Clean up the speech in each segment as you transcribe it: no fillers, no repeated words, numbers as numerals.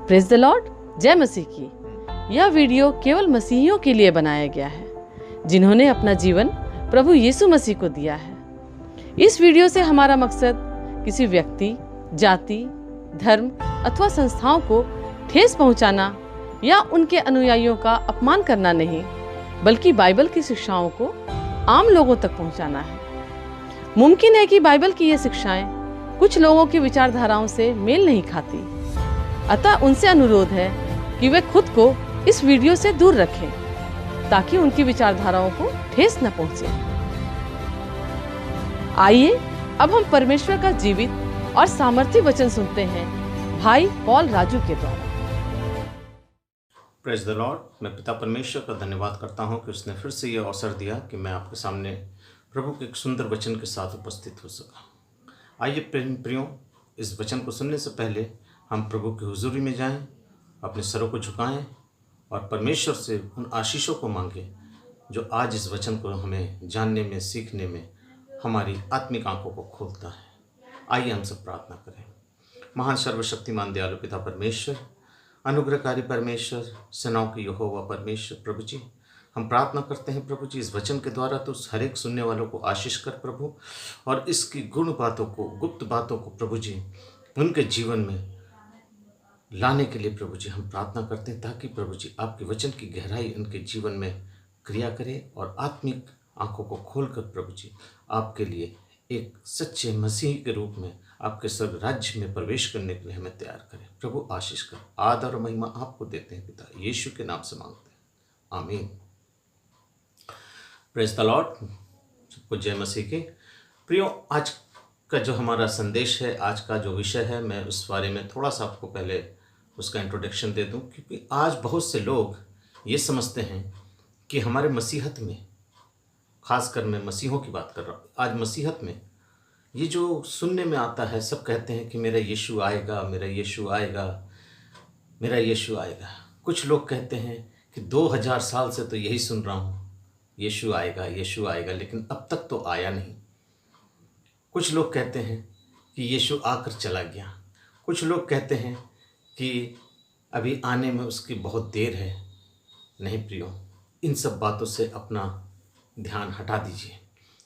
Praise the Lord, जय मसीह की। यह वीडियो केवल मसीहियों के लिए बनाया गया है जिन्होंने अपना जीवन प्रभु यीशु मसीह को दिया है। इस वीडियो से हमारा मकसद किसी व्यक्ति, जाति, धर्म अथवा संस्थाओं को ठेस पहुंचाना या उनके अनुयायियों का अपमान करना नहीं, बल्कि बाइबल की शिक्षाओं को आम लोगों तक पहुंचाना है। मुमकिन है कि बाइबल की ये शिक्षाएं कुछ लोगों की विचारधाराओं से मेल नहीं खाती, अतः उनसे अनुरोध है कि वे खुद को इस वीडियो से दूर रखें ताकि उनकी विचारधाराओं को ठेस न पहुंचे। आइए अब हम परमेश्वर का जीवित और सामर्थी वचन सुनते हैं भाई पॉल राजू के द्वारा। Praise the Lord. मैं पिता परमेश्वर का धन्यवाद करता हूं कि उसने फिर से यह अवसर दिया कि मैं आपके सामने प्रभु के एक सुंदर वचन के साथ उपस्थित हो सका। आइए प्रियों, इस वचन को सुनने से पहले हम प्रभु की हुजूरी में जाएं, अपने सरों को झुकाएं और परमेश्वर से उन आशीषों को मांगें जो आज इस वचन को हमें जानने में, सीखने में हमारी आत्मिक आंखों को खोलता है। आइए हम सब प्रार्थना करें। महान सर्वशक्तिमान दयालु पिता परमेश्वर, अनुग्रहकारी परमेश्वर, सेनाओं के यहोवा परमेश्वर, प्रभु जी हम प्रार्थना करते हैं प्रभु जी, इस वचन के द्वारा तो हर एक सुनने वालों को आशीष कर प्रभु, और इसकी गुण बातों को, गुप्त बातों को प्रभु जी उनके जीवन में लाने के लिए प्रभु जी हम प्रार्थना करते हैं, ताकि प्रभु जी आपके वचन की गहराई उनके जीवन में क्रिया करे और आत्मिक आंखों को खोलकर प्रभु जी आपके लिए एक सच्चे मसीह के रूप में आपके स्वर्ग राज्य में प्रवेश करने के लिए हमें तैयार करें। प्रभु आशीष कर, आदर और महिमा आपको देते हैं पिता, यीशु के नाम से मांगते हैं, आमीन। प्रेज द लॉर्ड, सबको जय मसीह के। प्रियो, आज का जो हमारा संदेश है, आज का जो विषय है, मैं उस बारे में थोड़ा सा आपको पहले उसका इंट्रोडक्शन दे दूं, क्योंकि आज बहुत से लोग ये समझते हैं कि हमारे मसीहत में, खासकर मैं मसीहों की बात कर रहा हूँ, आज मसीहत में ये जो सुनने में आता है, सब कहते हैं कि मेरा यीशु आएगा, मेरा यीशु आएगा, मेरा यीशु आएगा। कुछ लोग कहते हैं कि 2000 साल से तो यही सुन रहा हूँ, यीशु आएगा, यीशु आएगा, लेकिन अब तक तो आया नहीं। कुछ लोग कहते हैं कि यीशु आकर चला गया। कुछ लोग कहते हैं कि अभी आने में उसकी बहुत देर है। नहीं प्रियो, इन सब बातों से अपना ध्यान हटा दीजिए,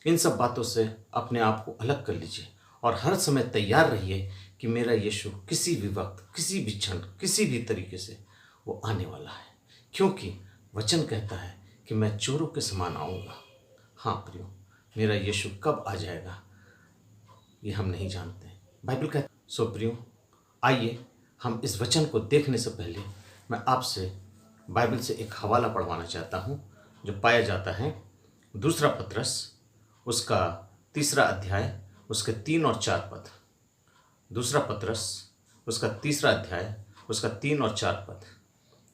इन सब बातों से अपने आप को अलग कर लीजिए और हर समय तैयार रहिए कि मेरा यीशु किसी भी वक्त, किसी भी क्षण, किसी भी तरीके से वो आने वाला है, क्योंकि वचन कहता है कि मैं चोरों के समान आऊँगा। हाँ प्रियो, मेरा यीशु कब आ जाएगा ये हम नहीं जानते, बाइबल कहता है। सो प्रियो, आइए हम इस वचन को देखने से पहले मैं आपसे बाइबल से एक हवाला पढ़वाना चाहता हूँ, जो पाया जाता है दूसरा पत्रस, उसका 3 अध्याय, उसके 3 और 4 पद। दूसरा पत्रस, उसका 3 अध्याय, उसका 3 और 4 पद।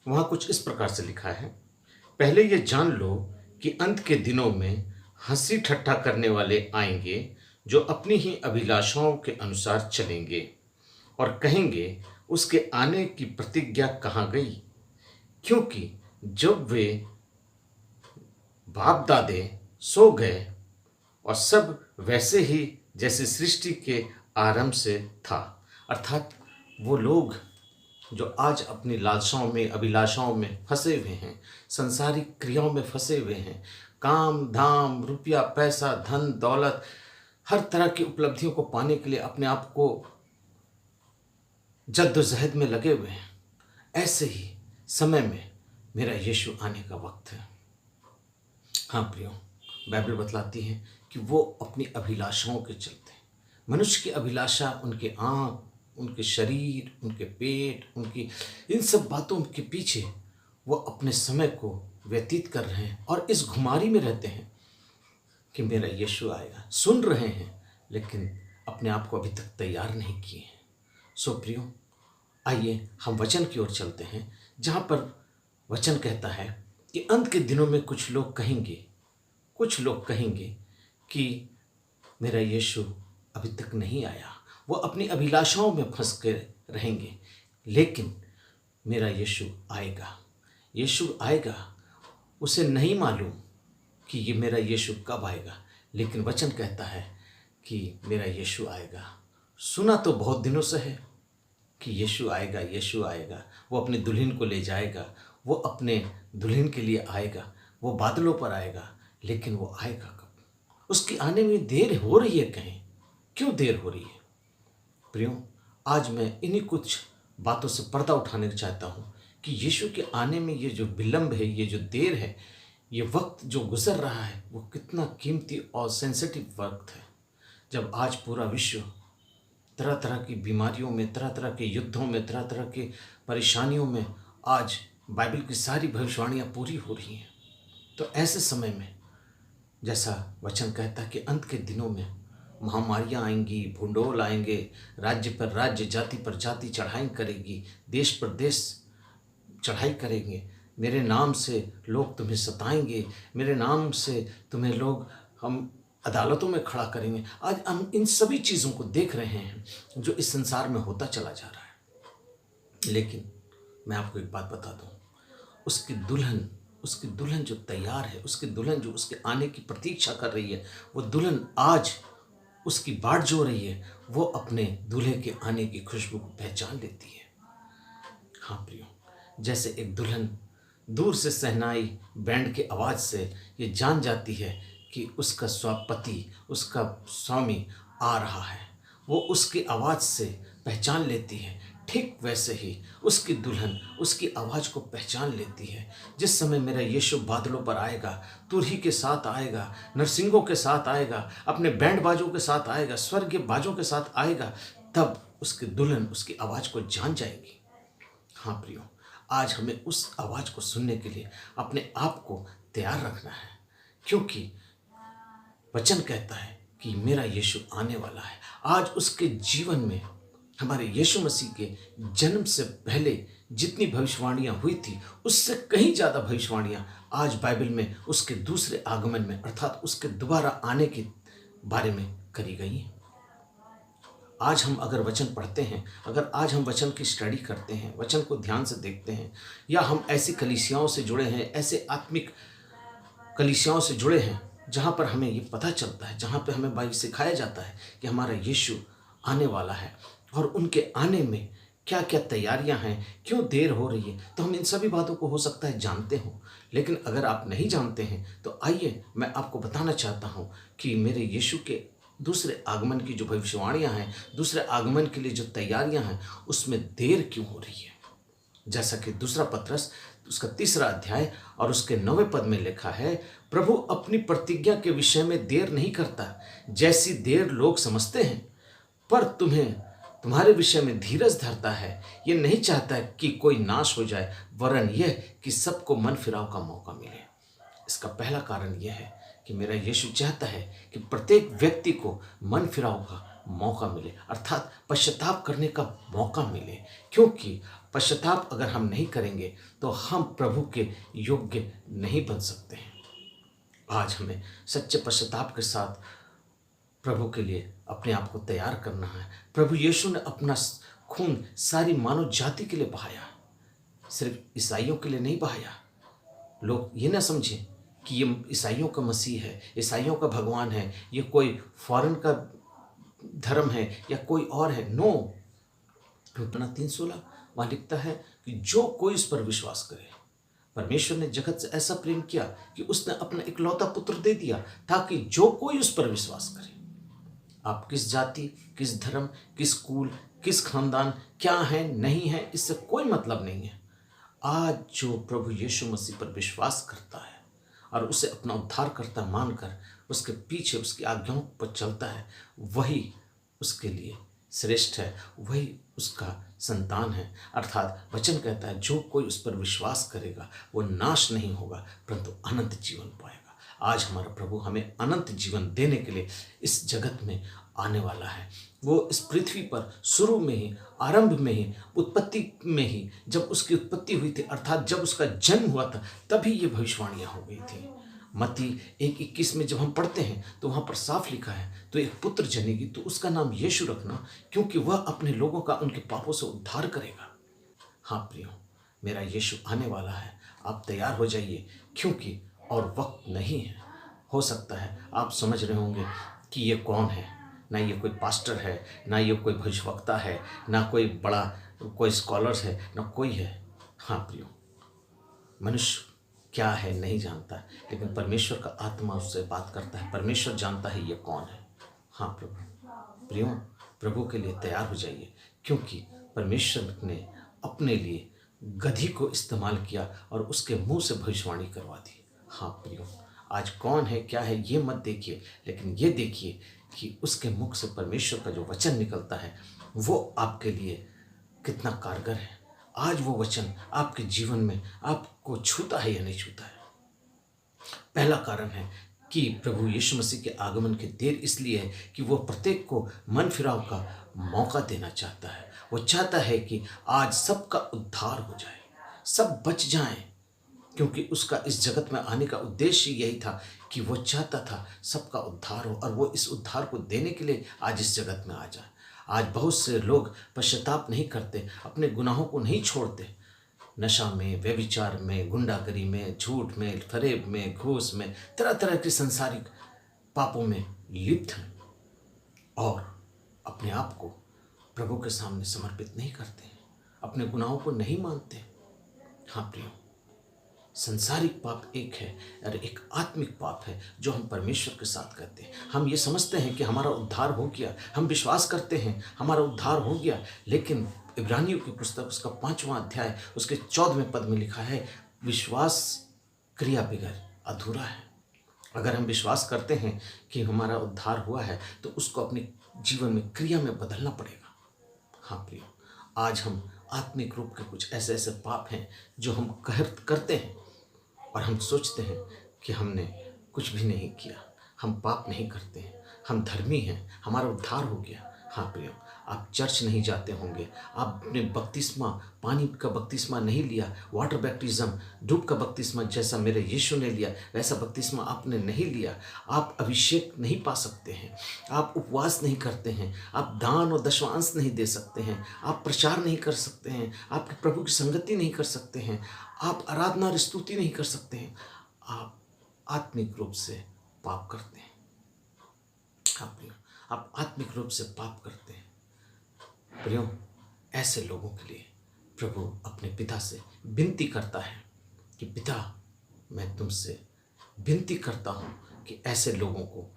वहाँ कुछ इस प्रकार से लिखा है, पहले ये जान लो कि अंत के दिनों में हंसी ठट्ठा करने वाले आएंगे, जो अपनी ही अभिलाषाओं के अनुसार चलेंगे और कहेंगे उसके आने की प्रतिज्ञा कहाँ गई, क्योंकि जब वे बाप दादे सो गए और सब वैसे ही जैसे सृष्टि के आरंभ से था। अर्थात वो लोग जो आज अपनी लालसाओं में, अभिलाषाओं में फंसे हुए हैं, संसारिक क्रियाओं में फंसे हुए हैं, काम धाम, रुपया पैसा, धन दौलत, हर तरह की उपलब्धियों को पाने के लिए अपने आप को जद्दोजहद में लगे हुए हैं, ऐसे ही समय में मेरा यीशु आने का वक्त है। हाँ प्रियो, बाइबल बतलाती है कि वो अपनी अभिलाषाओं के चलते हैं। मनुष्य की अभिलाषा, उनके आँख, उनके शरीर, उनके पेट, उनकी इन सब बातों के पीछे वो अपने समय को व्यतीत कर रहे हैं और इस घुमारी में रहते हैं कि मेरा यीशु आएगा। सुन रहे हैं लेकिन अपने आप को अभी तक तैयार नहीं किए हैं। सो प्रियो, आइए हम वचन की ओर चलते हैं, जहाँ पर वचन कहता है कि अंत के दिनों में कुछ लोग कहेंगे कि मेरा यीशु अभी तक नहीं आया। वो अपनी अभिलाषाओं में फंस के रहेंगे, लेकिन मेरा यीशु आएगा। यीशु आएगा, उसे नहीं मालूम कि ये मेरा यीशु कब आएगा, लेकिन वचन कहता है कि मेरा यीशु आएगा। सुना तो बहुत दिनों से है, कि यीशु आएगा, यीशु आएगा, वो अपनी दुल्हन को ले जाएगा, वो अपने दुल्हन के लिए आएगा, वो बादलों पर आएगा। लेकिन वो आएगा कब? उसके आने में देर हो रही है कहीं। क्यों देर हो रही है? प्रियो, आज मैं इन्हीं कुछ बातों से पर्दा उठाने चाहता हूँ कि यीशु के आने में ये जो विलंब है, ये जो देर है, ये वक्त जो गुजर रहा है, वो कितना कीमती और सेंसिटिव वक्त है। जब आज पूरा विश्व तरह तरह की बीमारियों में, तरह तरह के युद्धों में, तरह तरह की परेशानियों में, आज बाइबल की सारी भविष्यवाणियाँ पूरी हो रही हैं। तो ऐसे समय में जैसा वचन कहता है कि अंत के दिनों में महामारियाँ आएंगी, भूंडोल आएंगे, राज्य पर राज्य, जाति पर जाति चढ़ाई करेगी, देश पर देश चढ़ाई करेंगे। मेरे नाम से लोग तुम्हें सताएंगे, मेरे नाम से तुम्हें लोग हम अदालतों में खड़ा करेंगे। आज हम इन सभी चीज़ों को देख रहे हैं जो इस संसार में होता चला जा रहा है। लेकिन मैं आपको एक बात बता दूं, उसकी दुल्हन जो तैयार है, उसकी दुल्हन जो उसके आने की प्रतीक्षा कर रही है, वो दुल्हन आज उसकी बाट जो रही है, वो अपने दूल्हे के आने की खुशबू को पहचान लेती है। हाँ प्रियो, जैसे एक दुल्हन दूर से शहनाई बैंड की आवाज़ से ये जान जाती है कि उसका पति, उसका स्वामी आ रहा है, वो उसकी आवाज़ से पहचान लेती है। ठीक वैसे ही उसकी दुल्हन उसकी आवाज़ को पहचान लेती है। जिस समय मेरा यीशु बादलों पर आएगा, तुरही के साथ आएगा, नरसिंगों के साथ आएगा, अपने बैंड बाजों के साथ आएगा, स्वर्गीय बाजों के साथ आएगा, तब उसकी दुल्हन उसकी आवाज़ को जान जाएगी। हाँ प्रियो, आज हमें उस आवाज़ को सुनने के लिए अपने आप को तैयार रखना है, क्योंकि वचन कहता है कि मेरा यीशु आने वाला है। आज उसके जीवन में, हमारे यीशु मसीह के जन्म से पहले जितनी भविष्यवाणियाँ हुई थी, उससे कहीं ज़्यादा भविष्यवाणियाँ आज बाइबल में उसके दूसरे आगमन में, अर्थात उसके दोबारा आने के बारे में करी गई हैं। आज हम अगर वचन पढ़ते हैं, अगर आज हम वचन की स्टडी करते हैं, वचन को ध्यान से देखते हैं, या हम ऐसी कलीसियाओं से जुड़े हैं, ऐसे आत्मिक कलीसियाओं से जुड़े हैं जहाँ पर हमें ये पता चलता है, जहाँ पर हमें बाइबल सिखाया जाता है कि हमारा यीशु आने वाला है और उनके आने में क्या क्या तैयारियां हैं, क्यों देर हो रही है, तो हम इन सभी बातों को हो सकता है जानते हों। लेकिन अगर आप नहीं जानते हैं तो आइए मैं आपको बताना चाहता हूं कि मेरे यीशु के दूसरे आगमन की जो भविष्यवाणियां हैं, दूसरे आगमन के लिए जो तैयारियां हैं, उसमें देर क्यों हो रही है। जैसा कि दूसरा पत्रस उसका 3 अध्याय और उसके 9वें पद में लिखा है, प्रभु अपनी प्रतिज्ञा के विषय में देर नहीं करता जैसी देर लोग समझते हैं, पर तुम्हारे विषय में धीरज धरता है। ये नहीं चाहता कि कोई नाश हो जाए, वरन यह कि सबको मन फिराव का मौका मिले। इसका पहला कारण यह है कि मेरा यीशु चाहता है कि प्रत्येक व्यक्ति को मन फिराव का मौका मिले, अर्थात पश्चाताप करने का मौका मिले, क्योंकि पश्चाताप अगर हम नहीं करेंगे तो हम प्रभु के योग्य नहीं बन सकते हैं। आज हमें सच्चे पश्चाताप के साथ प्रभु के लिए अपने आप को तैयार करना है। प्रभु यीशु ने अपना खून सारी मानव जाति के लिए बहाया, सिर्फ ईसाइयों के लिए नहीं बहाया। लोग ये ना समझें कि ये ईसाइयों का मसीह है, ईसाइयों का भगवान है, ये कोई फॉरेन का धर्म है या कोई और है। नो, अपना 3:16 वहाँ लिखता है कि जो कोई इस पर विश्वास करे, परमेश्वर ने जगत से ऐसा प्रेम किया कि उसने अपना इकलौता पुत्र दे दिया ताकि जो कोई उस पर विश्वास करे। आप किस जाति, किस धर्म, किस कुल, किस खानदान, क्या है नहीं है, इससे कोई मतलब नहीं है। आज जो प्रभु यीशु मसीह पर विश्वास करता है और उसे अपना उद्धारकर्ता मानकर उसके पीछे उसकी आज्ञाओं पर चलता है, वही उसके लिए श्रेष्ठ है, वही उसका संतान है। अर्थात वचन कहता है जो कोई उस पर विश्वास करेगा वो नाश नहीं होगा परंतु अनंत जीवन पाएगा। आज हमारा प्रभु हमें अनंत जीवन देने के लिए इस जगत में आने वाला है। वो इस पृथ्वी पर शुरू में ही, आरंभ में ही, उत्पत्ति में ही, जब उसकी उत्पत्ति हुई थी, अर्थात जब उसका जन्म हुआ था, तभी ये भविष्यवाणियाँ हो गई थी। मत्ती 1:21 में जब हम पढ़ते हैं तो वहाँ पर साफ लिखा है, तो एक पुत्र जनेगी तो उसका नाम यीशु रखना, क्योंकि वह अपने लोगों का उनके पापों से उद्धार करेगा। हाँ प्रियो, मेरा यीशु आने वाला है, आप तैयार हो जाइए, क्योंकि और वक्त नहीं है। हो सकता है आप समझ रहे होंगे कि ये कौन है, ना ये कोई पास्टर है, ना ये कोई भविष्यवक्ता है, ना कोई बड़ा कोई स्कॉलर्स है, ना कोई है। हाँ प्रियो, मनुष्य क्या है नहीं जानता, लेकिन परमेश्वर का आत्मा उससे बात करता है। परमेश्वर जानता है ये कौन है। हाँ प्रभु, प्रियो, प्रभु के लिए तैयार हो जाइए, क्योंकि परमेश्वर ने अपने लिए गधी को इस्तेमाल किया और उसके मुंह से भविष्यवाणी करवा दी। हाँ प्रियो, आज कौन है क्या है ये मत देखिए, लेकिन ये देखिए कि उसके मुख से परमेश्वर का जो वचन निकलता है वो आपके लिए कितना कारगर है। आज वो वचन आपके जीवन में आपको छूता है या नहीं छूता है। पहला कारण है कि प्रभु यीशु मसीह के आगमन की देर इसलिए है कि वो प्रत्येक को मन फिराव का मौका देना चाहता है। वो चाहता है कि आज सबका उद्धार हो जाए, सब बच जाएं, क्योंकि उसका इस जगत में आने का उद्देश्य यही था कि वो चाहता था सबका उद्धार हो, और वो इस उद्धार को देने के लिए आज इस जगत में आ जाए। आज बहुत से लोग पश्चाताप नहीं करते, अपने गुनाहों को नहीं छोड़ते, नशा में, व्यभिचार में, गुंडागरी में, झूठ में, फरेब में, घूस में, तरह तरह के संसारिक पापों में लिप्त हैं और अपने आप को प्रभु के सामने समर्पित नहीं करते, अपने गुनाहों को नहीं मानते। हाँ प्रियो, संसारिक पाप एक है और एक आत्मिक पाप है जो हम परमेश्वर के साथ करते हैं। हम ये समझते हैं कि हमारा उद्धार हो गया, हम विश्वास करते हैं हमारा उद्धार हो गया, लेकिन इब्रानियों की पुस्तक उसका 5वां अध्याय उसके 14वें पद में लिखा है, विश्वास क्रिया बगैर अधूरा है। अगर हम विश्वास करते हैं कि हमारा उद्धार हुआ है तो उसको अपने जीवन में क्रिया में बदलना पड़ेगा। हाँ प्रियो, आज हम आत्मिक रूप के कुछ ऐसे ऐसे पाप हैं जो हम करते हैं और हम सोचते हैं कि हमने कुछ भी नहीं किया, हम पाप नहीं करते हैं, हम धर्मी हैं, हमारा उद्धार हो गया। हाँ प्रियो, आप चर्च नहीं जाते होंगे, आपने बपतिस्मा, पानी का बपतिस्मा नहीं लिया, वाटर बैप्टिज्म, डूब का बपतिस्मा जैसा मेरे यीशु ने लिया वैसा बपतिस्मा आपने नहीं लिया, आप अभिषेक नहीं पा सकते हैं, आप उपवास नहीं करते हैं, आप दान और दशवांश नहीं दे सकते हैं, आप प्रचार नहीं कर सकते हैं, आप प्रभु की संगति नहीं कर सकते हैं, आप आराधना और स्तुति नहीं कर सकते हैं, आप आत्मिक रूप से पाप करते हैं। हाँ प्रियो, आप आत्मिक रूप से पाप करते हैं। प्रियो, ऐसे लोगों के लिए प्रभु अपने पिता से विनती करता है कि पिता, मैं तुमसे विनती करता हूँ कि ऐसे लोगों को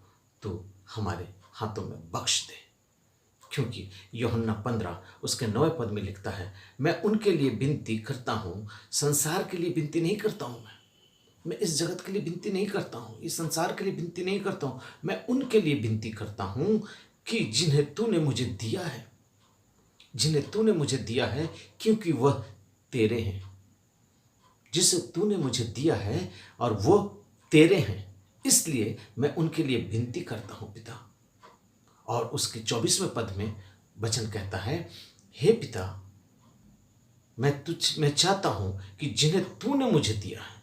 तू हमारे हाथों में बख्श दे, क्योंकि यूहन्ना 15 उसके 9वें पद में लिखता है, मैं उनके लिए विनती करता हूँ, संसार के लिए विनती नहीं करता हूँ, मैं इस जगत के लिए विनती नहीं करता हूँ, इस संसार के लिए विनती नहीं करता हूँ, मैं उनके लिए विनती करता हूँ कि जिन्हें तूने मुझे दिया है, जिन्हें तूने मुझे दिया है, क्योंकि वह तेरे हैं। जिसे तूने मुझे दिया है और वो तेरे हैं, इसलिए मैं उनके लिए विनती करता हूँ पिता। और उसके 24वें पद में वचन कहता है, हे पिता, मैं चाहता हूँ कि जिन्हें तूने मुझे दिया है,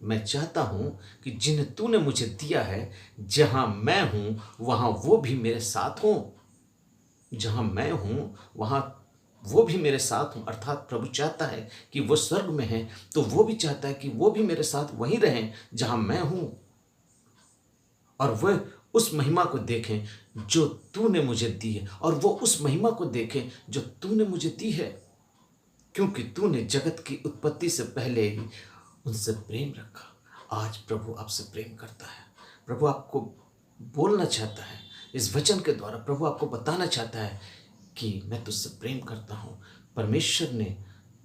मैं चाहता हूँ कि जिन्हें तूने मुझे दिया है, जहाँ मैं हूँ वहाँ वो भी मेरे साथ हों, जहाँ मैं हूँ वहाँ वो भी मेरे साथ हों। अर्थात प्रभु चाहता है कि वो स्वर्ग में है तो वो भी चाहता है कि वो भी मेरे साथ वहीं रहें जहाँ मैं हूँ, और वह उस महिमा को देखें जो तूने मुझे दी है, और वो उस महिमा को देखें जो तूने मुझे दी है, क्योंकि तूने जगत की उत्पत्ति से पहले ही उनसे प्रेम रखा। आज प्रभु आपसे प्रेम करता है। प्रभु आपको बोलना चाहता है इस वचन के द्वारा, प्रभु आपको बताना चाहता है कि मैं तुझसे प्रेम करता हूँ। परमेश्वर ने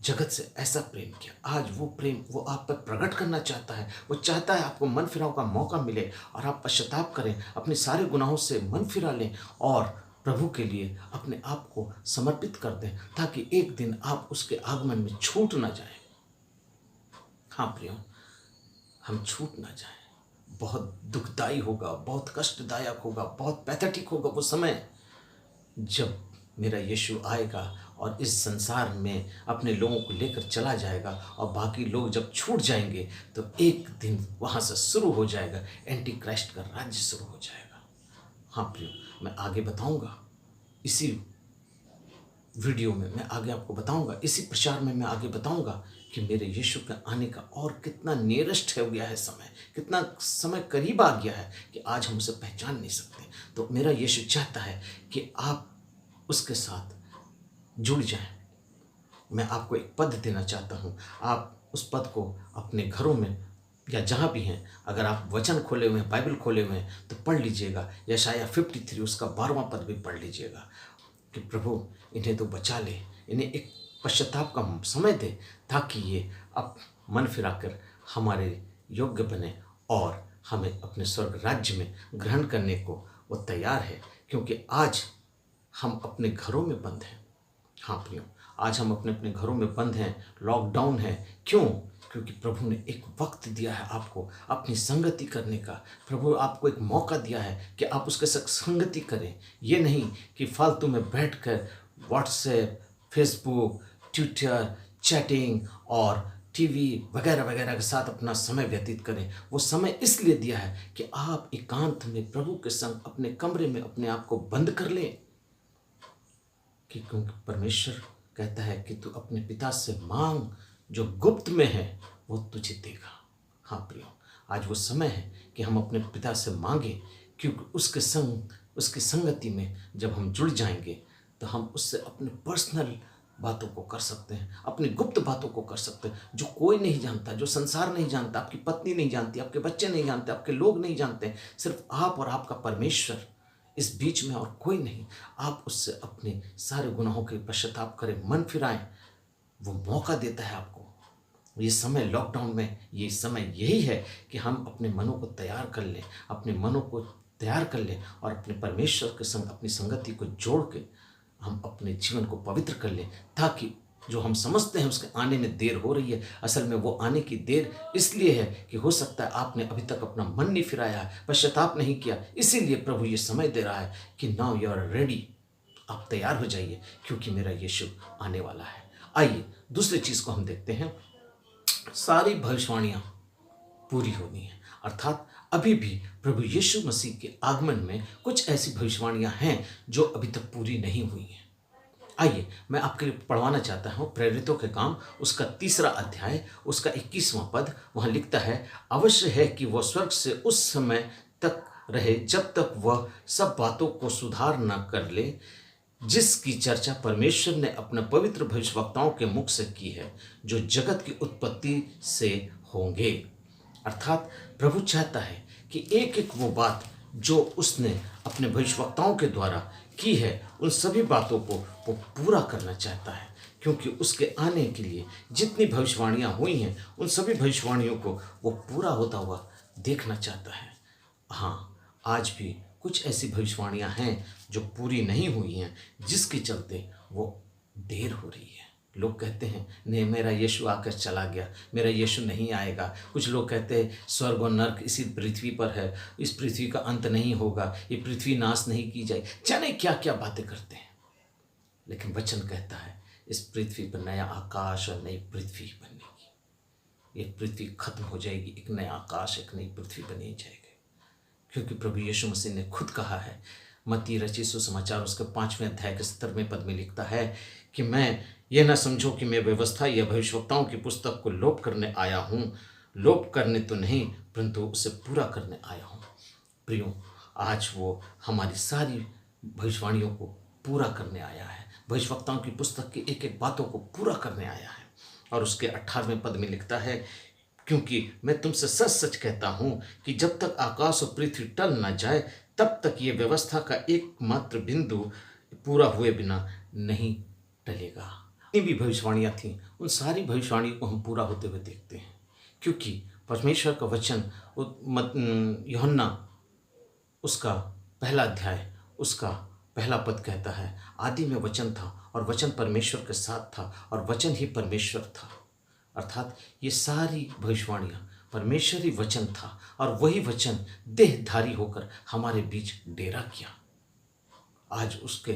जगत से ऐसा प्रेम किया, आज वो प्रेम वो आप पर प्रकट करना चाहता है। वो चाहता है आपको मन फिराव का मौका मिले और आप पश्चाताप करें, अपने सारे गुनाहों से मन फिरा लें और प्रभु के लिए अपने आप को समर्पित कर दें, ताकि एक दिन आप उसके आगमन में छूट ना जाए। हाँ प्रियो, हम छूट ना जाए। बहुत दुखदाई होगा, बहुत कष्टदायक होगा, बहुत पैथेटिक होगा वो समय जब मेरा यीशु आएगा और इस संसार में अपने लोगों को लेकर चला जाएगा, और बाकी लोग जब छूट जाएंगे तो एक दिन वहाँ से शुरू हो जाएगा एंटी क्राइस्ट का राज्य शुरू हो जाएगा। हाँ प्रियो, मैं आगे बताऊंगा, इसी वीडियो में मैं आगे आपको बताऊंगा, इसी प्रचार में मैं आगे बताऊंगा कि मेरे यीशु के आने का और कितना नियरेस्ट हो गया है समय, कितना समय करीब आ गया है कि आज हम उसे पहचान नहीं सकते। तो मेरा यीशु चाहता है कि आप उसके साथ जुड़ जाएं, मैं आपको एक पद देना चाहता हूँ। आप उस पद को अपने घरों में या जहाँ भी हैं, अगर आप वचन खोले हुए हैं, बाइबल खोले हुए हैं, तो पढ़ लीजिएगा। यशायाह 53 उसका 12वां पद भी पढ़ लीजिएगा कि प्रभु इन्हें तो बचा ले, इन्हें एक पश्चाताप का समय दे, ताकि ये अब मन फिराकर हमारे योग्य बने और हमें अपने स्वर्ग राज्य में ग्रहण करने को वो तैयार है। क्योंकि आज हम अपने घरों में बंद हैं। हाँ प्रियो, आज हम अपने अपने घरों में बंद हैं, लॉकडाउन है। क्यों? क्योंकि प्रभु ने एक वक्त दिया है आपको अपनी संगति करने का। प्रभु आपको एक मौका दिया है कि आप उसके साथ संगति करें। ये नहीं कि फालतू में बैठकर व्हाट्सएप, फेसबुक, ट्विटर, चैटिंग और टीवी वगैरह वगैरह के साथ अपना समय व्यतीत करें। वो समय इसलिए दिया है कि आप एकांत में प्रभु के संग अपने कमरे में अपने आप को बंद कर लें। कि क्योंकि परमेश्वर कहता है कि तू अपने पिता से मांग, जो गुप्त में है वो तुझे देगा। हाँ प्रियो, आज वो समय है कि हम अपने पिता से मांगें, क्योंकि उसके संग, उसकी संगति में जब हम जुड़ जाएंगे तो हम उससे अपने पर्सनल बातों को कर सकते हैं, अपनी गुप्त बातों को कर सकते हैं, जो कोई नहीं जानता, जो संसार नहीं जानता, आपकी पत्नी नहीं जानती, आपके बच्चे नहीं जानते, आपके लोग नहीं जानते, सिर्फ आप और आपका परमेश्वर, इस बीच में और कोई नहीं। आप उससे अपने सारे गुनाहों के पश्चाताप करें, मन फिराएं। वो मौका देता है आपको। ये समय लॉकडाउन में, ये समय यही है कि हम अपने मनों को तैयार कर लें, अपने मनों को तैयार कर लें और अपने परमेश्वर के संग अपनी संगति को जोड़ के हम अपने जीवन को पवित्र कर लें, ताकि जो हम समझते हैं उसके आने में देर हो रही है, असल में वो आने की देर इसलिए है कि हो सकता है आपने अभी तक अपना मन नहीं फिराया है, पश्चाताप नहीं किया। इसीलिए प्रभु ये समय दे रहा है कि नाउ यू आर रेडी, आप तैयार हो जाइए, क्योंकि मेरा यीशु आने वाला है। आइए दूसरी चीज़ को हम देखते हैं। सारी भविष्यवाणियाँ पूरी होनी है, अर्थात अभी भी प्रभु यीशु मसीह के आगमन में कुछ ऐसी भविष्यवाणियाँ हैं जो अभी तक पूरी नहीं हुई हैं। आइए मैं आपके लिए पढ़वाना चाहता हूँ प्रेरितों के काम, उसका 3रा अध्याय, उसका 21वां पद। वहाँ लिखता है, अवश्य है कि वह स्वर्ग से उस समय तक रहे जब तक वह सब बातों को सुधार न कर ले, जिसकी चर्चा परमेश्वर ने अपने पवित्र भविष्यवक्ताओं के मुख से की है, जो जगत की उत्पत्ति से होंगे। अर्थात प्रभु चाहता है कि एक एक वो बात जो उसने अपने भविष्यवक्ताओं के द्वारा की है, उन सभी बातों को वो पूरा करना चाहता है, क्योंकि उसके आने के लिए जितनी भविष्यवाणियाँ हुई हैं, उन सभी भविष्यवाणियों को वो पूरा होता हुआ देखना चाहता है। हाँ, आज भी कुछ ऐसी भविष्यवाणियाँ हैं जो पूरी नहीं हुई हैं, जिसके चलते वो देर हो रही है। लोग कहते हैं नहीं, मेरा यीशु आकर चला गया, मेरा यीशु नहीं आएगा। कुछ लोग कहते हैं स्वर्ग और नर्क इसी पृथ्वी पर है, इस पृथ्वी का अंत नहीं होगा, ये पृथ्वी नाश नहीं की जाए, जाने क्या क्या बातें करते हैं। लेकिन वचन कहता है इस पृथ्वी पर नया आकाश और नई पृथ्वी बनेगी। ये पृथ्वी खत्म हो जाएगी, एक नया आकाश, एक नई पृथ्वी बनी जाएगी, क्योंकि प्रभु यीशु मसीह ने खुद कहा है। मत्ती रचित सुसमाचार उसके 5वें अध्याय के 17वें पद में लिखता है कि मैं यह ना समझो कि मैं व्यवस्था या भविष्यवक्ताओं की पुस्तक को लोप करने आया हूँ। लोप करने तो नहीं, परंतु उसे पूरा करने आया हूँ। प्रियो, आज वो हमारी सारी भविष्यवाणियों को पूरा करने आया है, भविष्यवक्ताओं की पुस्तक की एक एक बातों को पूरा करने आया है। और उसके 18वें पद में लिखता है, क्योंकि मैं तुमसे सच सच कहता हूँ कि जब तक आकाश और पृथ्वी टल न जाए, तब तक ये व्यवस्था का एकमात्र बिंदु पूरा हुए बिना नहीं टलेगा। जितनी भी भविष्यवाणियाँ थीं, उन सारी भविष्यवाणियों को हम पूरा होते हुए देखते हैं, क्योंकि परमेश्वर का वचन यूहन्ना उसका 1 अध्याय उसका 1 पद कहता है, आदि में वचन था और वचन परमेश्वर के साथ था और वचन ही परमेश्वर था। अर्थात ये सारी भविष्यवाणियाँ परमेश्वरी वचन था और वही वचन देहधारी होकर हमारे बीच डेरा किया। आज उसके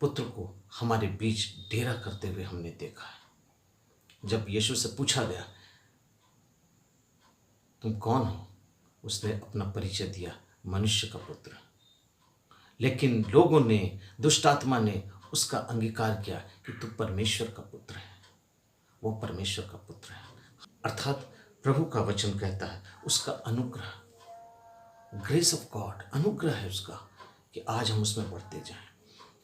पुत्र को हमारे बीच डेरा करते हुए हमने देखा है। जब यीशु से पूछा गया तुम कौन हो, उसने अपना परिचय दिया, मनुष्य का पुत्र। लेकिन लोगों ने, दुष्ट आत्मा ने उसका अंगीकार किया कि तू परमेश्वर का पुत्र है, वो परमेश्वर का पुत्र है। अर्थात प्रभु का वचन कहता है उसका अनुग्रह, ग्रेस ऑफ गॉड, अनुग्रह है उसका कि आज हम उसमें बढ़ते जाएं।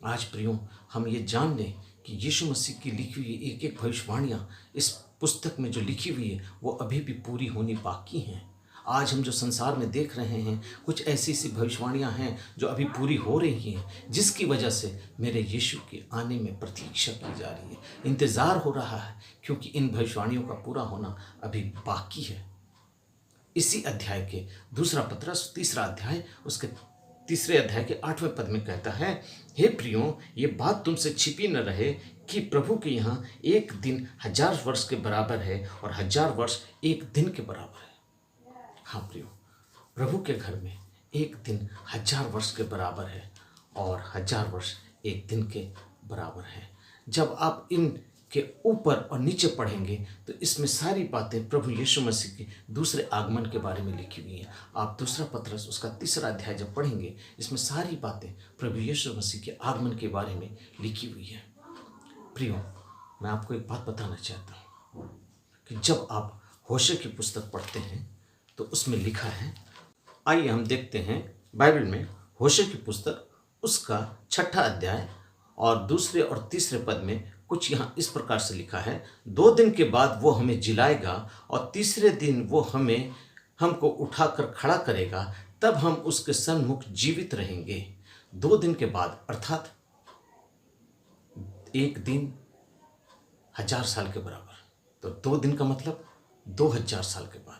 आज प्रियो, हम ये जान लें कि यीशु मसीह की लिखी हुई एक एक भविष्यवाणियाँ इस पुस्तक में जो लिखी हुई है वो अभी भी पूरी होनी बाकी हैं। आज हम जो संसार में देख रहे हैं कुछ ऐसी सी भविष्यवाणियाँ हैं जो अभी पूरी हो रही हैं, जिसकी वजह से मेरे यीशु के आने में प्रतीक्षा की जा रही है, इंतज़ार हो रहा है, क्योंकि इन भविष्यवाणियों का पूरा होना अभी बाकी है। इसी अध्याय के दूसरा पत्रस 3 अध्याय उसके 3 अध्याय के 8वें पद में कहता है, हे प्रियो, ये बात तुमसे छिपी न रहे कि प्रभु के यहाँ एक दिन 1000 वर्ष के बराबर है और 1000 वर्ष एक दिन के बराबर है। हाँ प्रियो, प्रभु के घर में एक दिन 1000 वर्ष के बराबर है और 1000 वर्ष एक दिन के बराबर है। जब आप इन के ऊपर और नीचे पढ़ेंगे तो इसमें सारी बातें प्रभु यीशु मसीह के दूसरे आगमन के बारे में लिखी हुई हैं। आप दूसरा पत्रस उसका 3 अध्याय जब पढ़ेंगे, इसमें सारी बातें प्रभु यीशु मसीह के आगमन के बारे में लिखी हुई है। प्रियो, मैं आपको एक बात बताना चाहता हूँ कि जब आप होशे की पुस्तक पढ़ते हैं तो उसमें लिखा है, आइए हम देखते हैं बाइबल में होशे की पुस्तक उसका 6 अध्याय और 2 और 3 पद में कुछ यहाँ इस प्रकार से लिखा है, 2 दिन के बाद वो हमें जिलाएगा और 3 दिन वो हमको उठाकर खड़ा करेगा, तब हम उसके सन्मुख जीवित रहेंगे। 2 दिन के बाद अर्थात एक दिन 1000 साल के बराबर, तो 2 दिन का मतलब 2000 साल के बाद।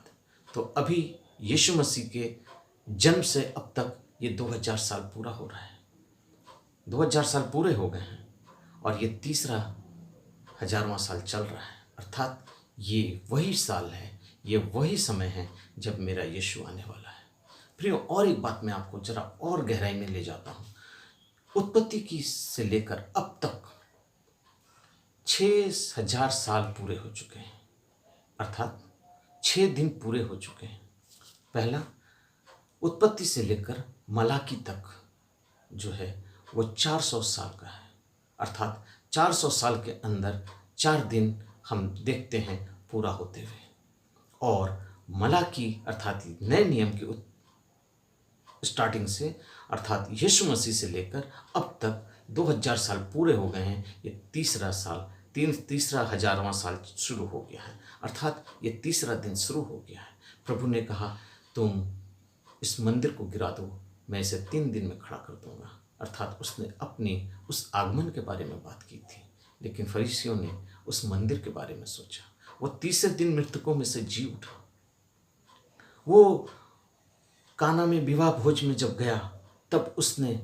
तो अभी यीशु मसीह के जन्म से अब तक ये 2000 साल पूरा हो रहा है, 2000 साल पूरे हो गए हैं और ये 3रा 1000वां साल चल रहा है। अर्थात ये वही साल है, ये वही समय है जब मेरा यीशु आने वाला है। प्रियो, और एक बात मैं आपको जरा और गहराई में ले जाता हूँ। उत्पत्ति की से लेकर अब तक 6000 साल पूरे हो चुके हैं, अर्थात 6 दिन पूरे हो चुके हैं। पहला, उत्पत्ति से लेकर मलाकी तक जो है वो 400 साल का है, अर्थात 400 साल के अंदर 4 दिन हम देखते हैं पूरा होते हुए। और मलाकी अर्थात नए नियम की स्टार्टिंग से अर्थात यीशु मसीह से लेकर अब तक 2000 साल पूरे हो गए हैं। ये 3रा 1000वां साल शुरू हो गया है, अर्थात ये 3रा दिन शुरू हो गया है। प्रभु ने कहा, तुम इस मंदिर को गिरा दो, मैं इसे 3 दिन में खड़ा कर दूंगा। अर्थात उसने अपनी उस आगमन के बारे में बात की थी, लेकिन फरीसियों ने उस मंदिर के बारे में सोचा। वो 3 दिन मृतकों में से जी उठा। वो काना में विवाह भोज में जब गया तब उसने,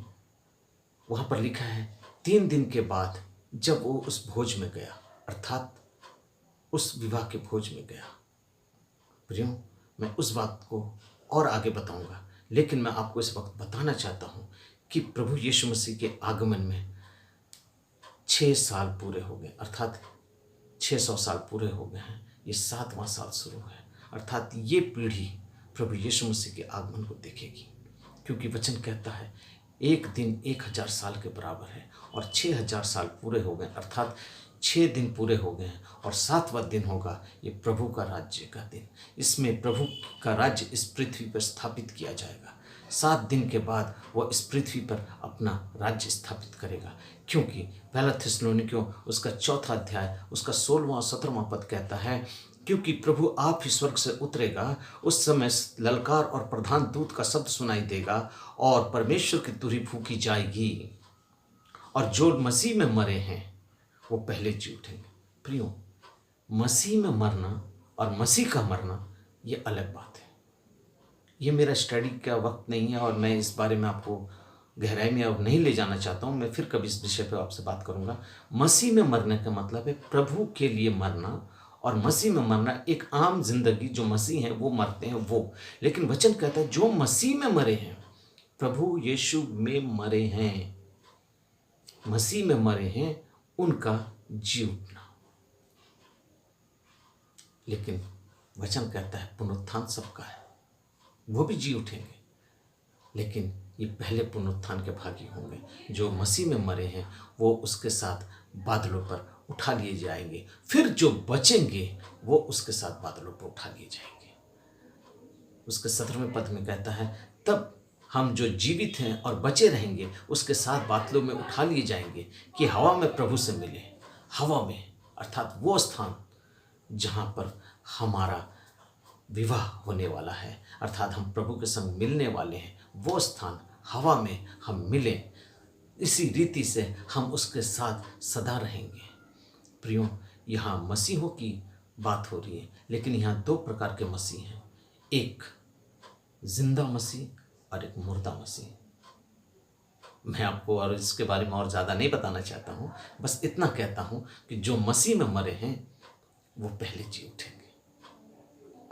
वहाँ पर लिखा है 3 दिन के बाद जब वो उस भोज में गया, अर्थात उस विवाह के भोज में गया। प्रियो, मैं उस बात को और आगे बताऊंगा, लेकिन मैं आपको इस वक्त बताना चाहता हूँ कि प्रभु यीशु मसीह के आगमन में 6 साल पूरे हो गए, अर्थात 600 साल पूरे हो गए हैं। ये 7वां साल शुरू है, अर्थात ये पीढ़ी प्रभु यीशु मसीह के आगमन को देखेगी, क्योंकि वचन कहता है एक दिन 1000 साल के बराबर है और 6000 साल पूरे हो गए, अर्थात 6 दिन पूरे हो गए हैं और 7वां दिन होगा ये प्रभु का राज्य का दिन। इसमें प्रभु का राज्य इस पृथ्वी पर स्थापित किया जाएगा। 7 दिन के बाद वह इस पृथ्वी पर अपना राज्य स्थापित करेगा, क्योंकि पहला थिस्सलुनीकियों उसका 4 अध्याय उसका 16वां और 17वां पद कहता है, क्योंकि प्रभु आप ही स्वर्ग से उतरेगा, उस समय ललकार और प्रधान दूत का शब्द सुनाई देगा और परमेश्वर की तुरही फूंकी जाएगी और जो मसीह में मरे हैं वो पहले जी उठेंगे। प्रियो, मसीह में मरना और मसीह का मरना ये अलग बात है। ये मेरा स्टडी का वक्त नहीं है और मैं इस बारे में आपको गहराई में अब नहीं ले जाना चाहता हूँ। मैं फिर कभी इस विषय पर आपसे बात करूँगा। मसीह में मरने का मतलब है प्रभु के लिए मरना, और मसीह में मरना एक आम जिंदगी जो मसीह हैं वो मरते हैं वो। लेकिन वचन कहता है जो मसीह में मरे हैं, प्रभु यीशु में मरे हैं, मसीह में मरे हैं, उनका जी उठना। लेकिन वचन कहता है पुनरुत्थान सबका है, वो भी जी उठेंगे, लेकिन ये पहले पुनरुत्थान के भागी होंगे। जो मसीह में मरे हैं वो उसके साथ बादलों पर उठा लिए जाएंगे, फिर जो बचेंगे वो उसके साथ बादलों पर उठा लिए जाएंगे। उसके 17वें पद में कहता है, तब हम जो जीवित हैं और बचे रहेंगे उसके साथ बादलों में उठा लिए जाएंगे कि हवा में प्रभु से मिले। हवा में, अर्थात वो स्थान जहाँ पर हमारा विवाह होने वाला है, अर्थात हम प्रभु के संग मिलने वाले हैं, वो स्थान हवा में हम मिलें, इसी रीति से हम उसके साथ सदा रहेंगे। प्रियो, यहाँ मसीहों की बात हो रही है, लेकिन यहाँ दो प्रकार के मसीह हैं, एक जिंदा मसीह और एक मुर्दा मसीह। मैं आपको और इसके बारे में और ज़्यादा नहीं बताना चाहता हूँ, बस इतना कहता हूँ कि जो मसीह में मरे हैं वो पहले जी उठेंगे।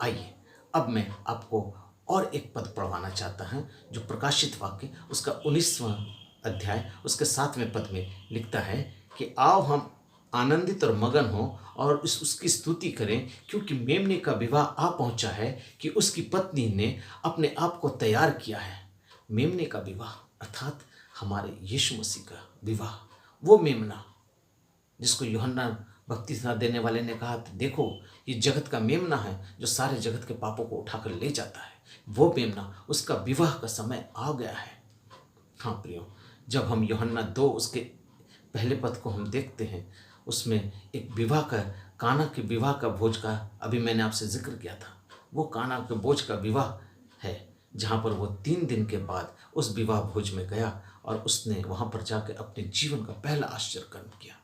आइए अब मैं आपको और एक पद पढ़वाना चाहता हूँ जो प्रकाशित वाक्य उसका 19वां अध्याय उसके 7वें पद में लिखता है कि आओ हम आनंदित और मगन हो और उसकी स्तुति करें, क्योंकि मेमने का विवाह आ पहुंचा है कि उसकी पत्नी ने अपने आप को तैयार किया है। मेमने का विवाह अर्थात हमारे यीशु मसीह का विवाह, वो मेमना जिसको यूहन्ना बपतिस्मा देने वाले ने कहा, देखो ये जगत का मेमना है जो सारे जगत के पापों को उठाकर ले जाता है, वो मेमना, उसका विवाह का समय आ गया है। हाँ प्रियो, जब हम यूहन्ना 2 उसके पहले पद को हम देखते हैं, उसमें एक विवाह का, काना के विवाह का भोज का अभी मैंने आपसे जिक्र किया था। वो काना के भोज का विवाह है जहाँ पर वो 3 दिन के बाद उस विवाह भोज में गया और उसने वहाँ पर जाकर अपने जीवन का पहला आश्चर्य कर्म किया।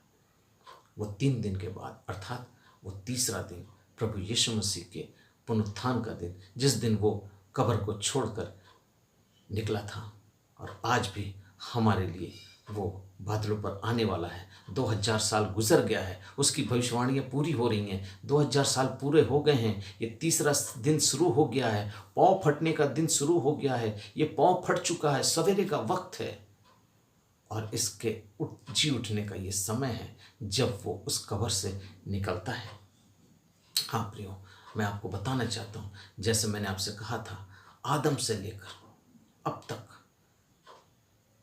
वो 3 दिन के बाद, अर्थात वो तीसरा दिन, प्रभु यीशु मसीह के पुनरुत्थान का दिन, जिस दिन वो कब्र को छोड़कर निकला था, और आज भी हमारे लिए वो बादलों पर आने वाला है। 2000 साल गुजर गया है, उसकी भविष्यवाणियाँ पूरी हो रही हैं, 2000 साल पूरे हो गए हैं, ये तीसरा दिन शुरू हो गया है, पाँव फटने का दिन शुरू हो गया है, ये पाँव फट चुका है, सवेरे का वक्त है और इसके जी उठने का ये समय है जब वो उस कब्र से निकलता है। हाँ प्रियो, मैं आपको बताना चाहता हूँ, जैसे मैंने आपसे कहा था, आदम से लेकर अब तक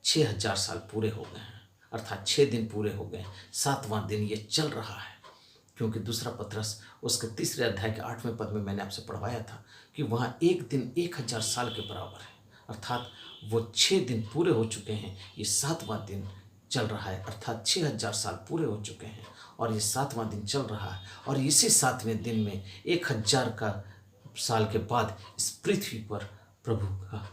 6000 साल पूरे हो गए हैं, अर्थात 6 दिन पूरे हो गए, 7वां दिन ये चल रहा है। क्योंकि दूसरा पत्रस उसके 3 अध्याय के 8वें पद में मैंने आपसे पढ़वाया था कि वहाँ एक दिन 1000 साल के बराबर है, अर्थात वो 6 दिन पूरे हो चुके हैं, ये 7वां दिन चल रहा है, अर्थात 6000 साल पूरे हो चुके हैं और ये 7वां दिन चल रहा है। और इसी 7वें दिन में 1000 का साल के बाद इस पृथ्वी पर प्रभु का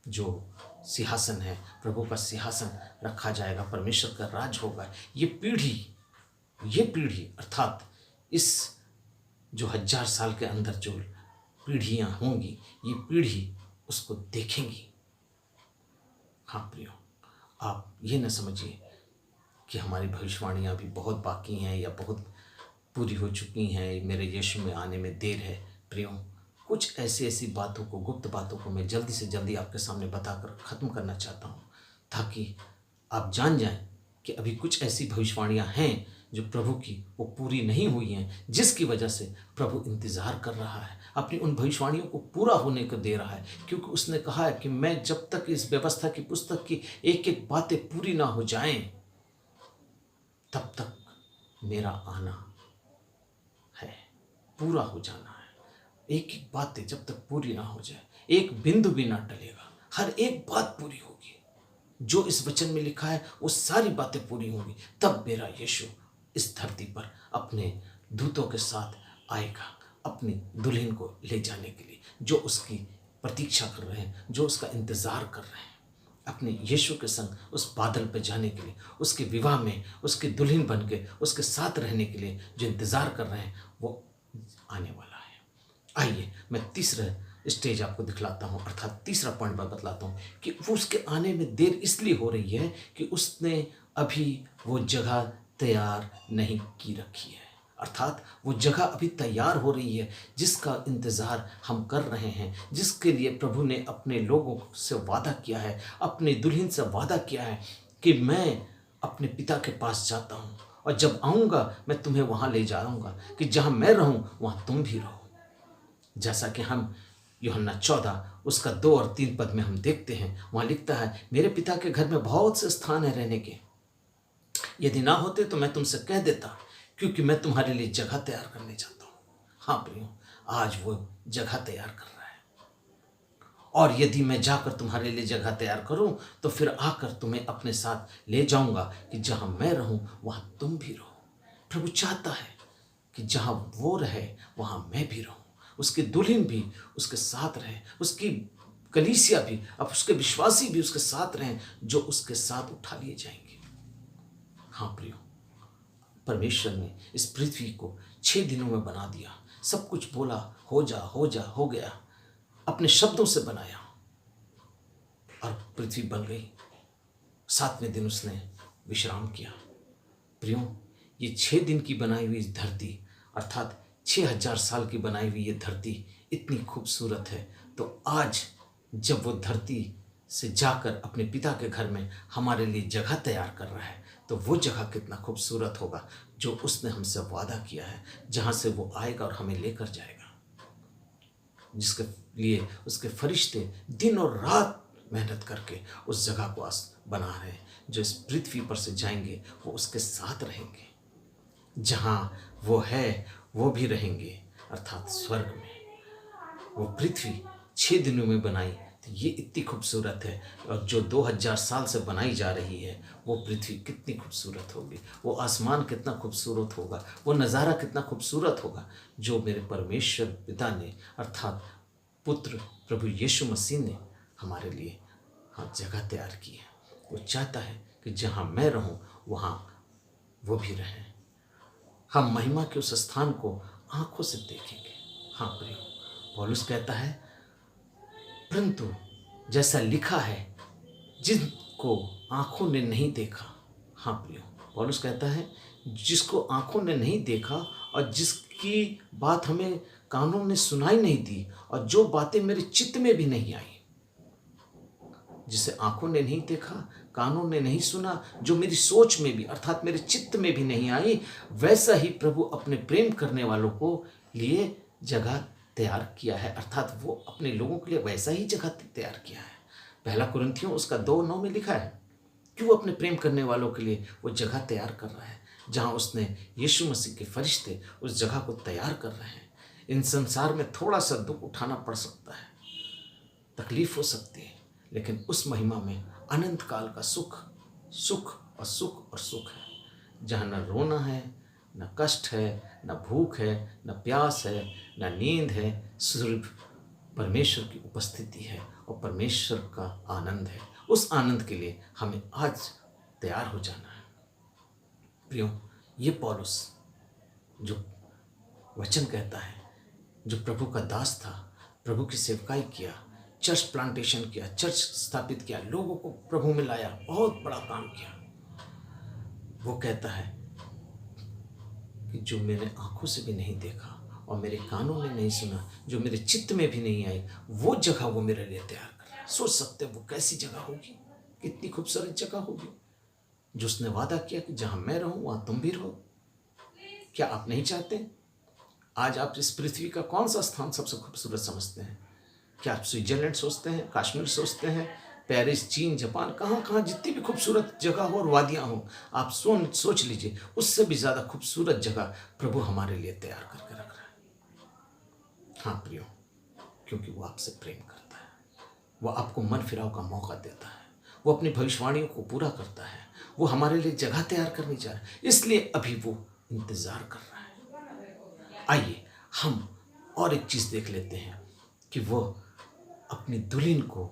जो सिंहासन है, प्रभु का सिंहासन रखा जाएगा, परमेश्वर का राज होगा। ये पीढ़ी अर्थात इस जो 1000 साल के अंदर जो पीढ़ियाँ होंगी, ये पीढ़ी उसको देखेंगी। हाँ प्रियो, आप ये न समझिए कि हमारी भविष्यवाणियाँ भी बहुत बाकी हैं या बहुत पूरी हो चुकी हैं, मेरे यीशु में आने में देर है। प्रियो, कुछ ऐसी बातों को, गुप्त बातों को मैं जल्दी से जल्दी आपके सामने बताकर ख़त्म करना चाहता हूँ, ताकि आप जान जाएं कि अभी कुछ ऐसी भविष्यवाणियाँ हैं जो प्रभु की वो पूरी नहीं हुई हैं, जिसकी वजह से प्रभु इंतज़ार कर रहा है, अपनी उन भविष्यवाणियों को पूरा होने को दे रहा है। क्योंकि उसने कहा है कि मैं जब तक इस व्यवस्था की पुस्तक की एक एक बातें पूरी ना हो जाएं, तब तक मेरा आना है, पूरा हो जाना है। एक एक बातें जब तक पूरी ना हो जाए, एक बिंदु भी ना टलेगा, हर एक बात पूरी होगी। जो इस वचन में लिखा है वो सारी बातें पूरी होंगी, तब मेरा यीशु इस धरती पर अपने दूतों के साथ आएगा, अपनी दुल्हन को ले जाने के लिए, जो उसकी प्रतीक्षा कर रहे हैं, जो उसका इंतज़ार कर रहे हैं, अपने यीशु के संग उस बादल पर जाने के लिए, उसके विवाह में उसकी दुल्हन बन के उसके साथ रहने के लिए जो इंतज़ार कर रहे हैं, वो आने वाला है। आइए मैं तीसरा स्टेज आपको दिखलाता हूँ, अर्थात तीसरा पॉइंट मैं बतलाता हूँ कि वो उसके आने में देर इसलिए हो रही है कि उसने अभी वो जगह तैयार नहीं की रखी है, अर्थात वो जगह अभी तैयार हो रही है जिसका इंतज़ार हम कर रहे हैं, जिसके लिए प्रभु ने अपने लोगों से वादा किया है, अपने दुल्हन से वादा किया है कि मैं अपने पिता के पास जाता हूँ और जब आऊँगा मैं तुम्हें वहाँ ले जाऊँगा कि जहाँ मैं रहूँ वहाँ तुम भी रहो। जैसा कि हम यूहन्ना 14 उसका 2 और 3 पद में हम देखते हैं, वहाँ लिखता है, मेरे पिता के घर में बहुत से स्थान है रहने के, यदि ना होते तो मैं तुमसे कह देता, क्योंकि मैं तुम्हारे लिए जगह तैयार करने जाता हूँ। हाँ प्रियो, आज वो जगह तैयार कर रहा है और यदि मैं जाकर तुम्हारे लिए जगह तैयार करूं तो फिर आकर तुम्हें अपने साथ ले जाऊंगा कि जहां मैं रहूं वहां तुम भी रहो। प्रभु चाहता है कि जहां वो रहे वहां मैं भी रहूं, उसकी दुल्हन भी उसके साथ रहे, उसकी कलीसिया भी, अब उसके विश्वासी भी उसके साथ रहें जो उसके साथ उठा लिए जाएंगे। हाँ प्रियो, परमेश्वर ने इस पृथ्वी को 6 दिनों में बना दिया। सब कुछ बोला हो जा हो जा, हो गया, अपने शब्दों से बनाया और पृथ्वी बन गई। 7वें दिन उसने विश्राम किया। प्रियो, ये 6 दिन की बनाई हुई धरती अर्थात 6000 साल की बनाई हुई ये धरती इतनी खूबसूरत है, तो आज जब वो धरती से जाकर अपने पिता के घर में हमारे लिए जगह तैयार कर रहा है, तो वो जगह कितना खूबसूरत होगा जो उसने हमसे वादा किया है, जहाँ से वो आएगा और हमें लेकर जाएगा, जिसके लिए उसके फरिश्ते दिन और रात मेहनत करके उस जगह को बना रहे हैं। जो इस पृथ्वी पर से जाएंगे वो उसके साथ रहेंगे, जहाँ वो है वो भी रहेंगे, अर्थात स्वर्ग में। वो पृथ्वी 6 दिनों में बनाई तो ये इतनी खूबसूरत है, और जो 2000 साल से बनाई जा रही है वो पृथ्वी कितनी खूबसूरत होगी, वो आसमान कितना खूबसूरत होगा, वो नज़ारा कितना खूबसूरत होगा जो मेरे परमेश्वर पिता ने अर्थात पुत्र प्रभु यीशु मसीह ने हमारे लिए जगह तैयार की है। वो चाहता है कि जहाँ मैं रहूँ वहाँ वो भी रहें। हम महिमा के उस स्थान को आंखों से देखेंगे। हाँ प्रियो, पौलुस कहता है, परंतु जैसा लिखा है जिनको आंखों ने नहीं देखा। हाँ प्रियो, पौलुस कहता है जिसको आंखों ने नहीं देखा और जिसकी बात हमें कानों ने सुनाई नहीं दी और जो बातें मेरे चित्त में भी नहीं आई, जिसे आंखों ने नहीं देखा, कानों ने नहीं सुना, जो मेरी सोच में भी अर्थात मेरे चित्त में भी नहीं आई, वैसा ही प्रभु अपने प्रेम करने वालों को लिए जगह तैयार किया है, अर्थात वो अपने लोगों के लिए वैसा ही जगह तैयार किया है। 1 कुरिन्थियों उसका 2:9 में लिखा है कि वो अपने प्रेम करने वालों के लिए वो जगह तैयार कर रहा है, जहाँ उसने यीशु मसीह के फरिश्ते उस जगह को तैयार कर रहे हैं। इन संसार में थोड़ा सा दुख उठाना पड़ सकता है, तकलीफ हो सकती है, लेकिन उस महिमा में अनंत काल का सुख और सुख है, जहाँ न रोना है, न कष्ट है, न भूख है, न प्यास है, न नींद है, सिर्फ परमेश्वर की उपस्थिति है और परमेश्वर का आनंद है। उस आनंद के लिए हमें आज तैयार हो जाना है। प्रियो, ये पौलुस जो वचन कहता है, जो प्रभु का दास था, प्रभु की सेवकाई किया, चर्च प्लांटेशन किया, चर्च स्थापित किया, लोगों को प्रभु में लाया, बहुत बड़ा काम किया, वो कहता है कि जो मैंने आंखों से भी नहीं देखा और मेरे कानों ने नहीं सुना, जो मेरे चित्त में भी नहीं आई, वो जगह वो मेरे लिए तैयार कर रहा है। सोच सकते हैं वो कैसी जगह होगी, कितनी खूबसूरत जगह होगी, जो उसने वादा किया कि जहाँ मैं रहूँ वहाँ तुम भी रहो। क्या आप नहीं चाहते? आज आप इस पृथ्वी का कौन सा स्थान सबसे खूबसूरत समझते हैं? क्या आप स्विट्जरलैंड सोचते हैं, कश्मीर सोचते हैं, पेरिस, चीन, जापान, कहाँ जितनी भी खूबसूरत जगह हो और वादियाँ हो, आप सोच लीजिए, उससे भी ज़्यादा खूबसूरत जगह प्रभु हमारे लिए तैयार करके रख रहा है। हाँ प्रियो, क्योंकि वो आपसे प्रेम करता है, वो आपको मन फिराव का मौका देता है, वो अपनी भविष्यवाणियों को पूरा करता है, वो हमारे लिए जगह तैयार करने जा रहा है, इसलिए अभी वो इंतज़ार कर रहा है। आइए हम और एक चीज़ देख लेते हैं कि वो अपनी दुल्हन को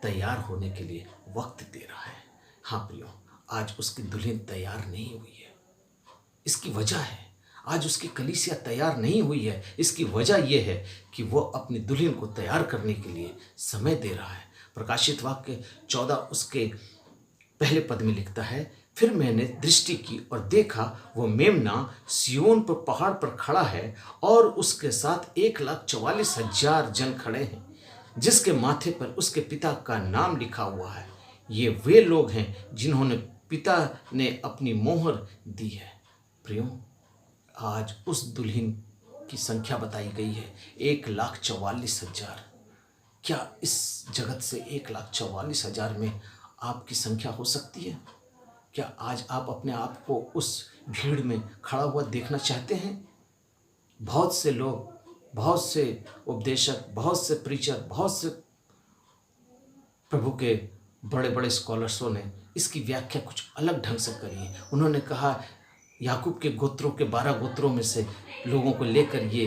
तैयार होने के लिए वक्त दे रहा है। हाँ प्रियो, आज उसकी दुल्हन तैयार नहीं हुई है, इसकी वजह है आज उसकी कलीसिया तैयार नहीं हुई है, इसकी वजह यह है कि वो अपनी दुल्हन को तैयार करने के लिए समय दे रहा है। प्रकाशित वाक्य 14 उसके पहले पद में लिखता है, फिर मैंने दृष्टि की और देखा वो मेमना सिय्योन पर पहाड़ पर खड़ा है और उसके साथ 1,44,000 जन खड़े हैं, जिसके माथे पर उसके पिता का नाम लिखा हुआ है। ये वे लोग हैं जिन्होंने पिता ने अपनी मोहर दी है। प्रियो, आज उस दुल्हन की संख्या बताई गई है 1,44,000। क्या इस जगत से 1,44,000 में आपकी संख्या हो सकती है? क्या आज आप अपने आप को उस भीड़ में खड़ा हुआ देखना चाहते हैं? बहुत से लोग, बहुत से उपदेशक, बहुत से प्रीचर, बहुत से प्रभु के बड़े बड़े स्कॉलर्सों ने इसकी व्याख्या कुछ अलग ढंग से करी है। उन्होंने कहा याकूब के गोत्रों के 12 गोत्रों में से लोगों को लेकर ये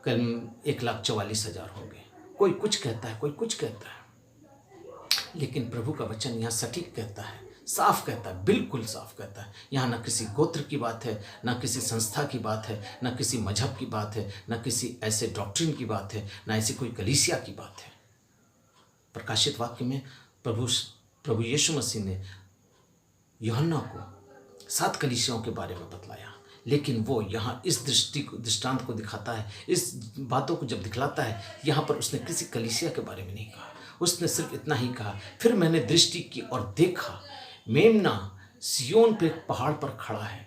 कल 1,44,000 होंगे। कोई कुछ कहता है, कोई कुछ कहता है, लेकिन प्रभु का वचन यहाँ सटीक कहता है, साफ कहता है, बिल्कुल साफ कहता है। यहाँ ना किसी गोत्र की बात है, ना किसी संस्था की बात है, ना किसी मजहब की बात है, ना किसी ऐसे डॉक्ट्रिन की बात है, ना ऐसी कोई कलीसिया की बात है। प्रकाशित वाक्य में प्रभु यीशु मसीह ने यूहन्ना को 7 कलीसियाओं के बारे में बतलाया, लेकिन वो यहाँ इस दृष्टांत को दिखाता है, इस बातों को जब दिखलाता है, यहाँ पर उसने किसी कलीसिया के बारे में नहीं कहा। उसने सिर्फ इतना ही कहा, फिर मैंने दृष्टि की और देखा मेमना सिय्योन पे पहाड़ पर खड़ा है।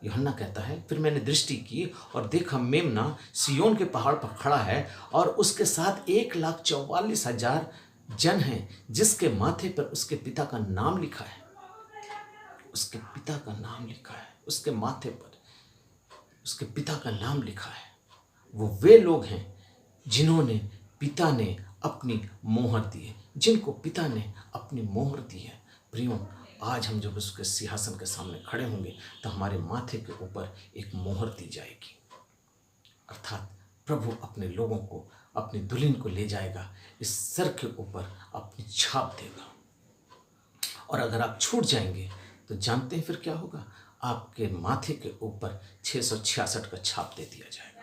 यूहन्ना कहता है, फिर मैंने दृष्टि की और देखा मेमना सिय्योन के पहाड़ पर खड़ा है और उसके साथ 1,44,000 जन हैं, जिसके माथे पर उसके पिता का नाम लिखा है। उसके पिता का नाम लिखा है, उसके माथे पर उसके पिता का नाम लिखा है। वो वे लोग हैं जिन्होंने पिता ने अपनी मोहर दी है, जिनको पिता ने अपनी मोहर दी है। प्रियों, आज हम जब उसके सिंहासन के सामने खड़े होंगे तो हमारे माथे के ऊपर एक मोहर दी जाएगी, अर्थात प्रभु अपने लोगों को, अपनी दुल्हन को ले जाएगा, इस सर के ऊपर अपनी छाप देगा। और अगर आप छूट जाएंगे तो जानते हैं फिर क्या होगा? आपके माथे के ऊपर 666 का छाप दे दिया जाएगा।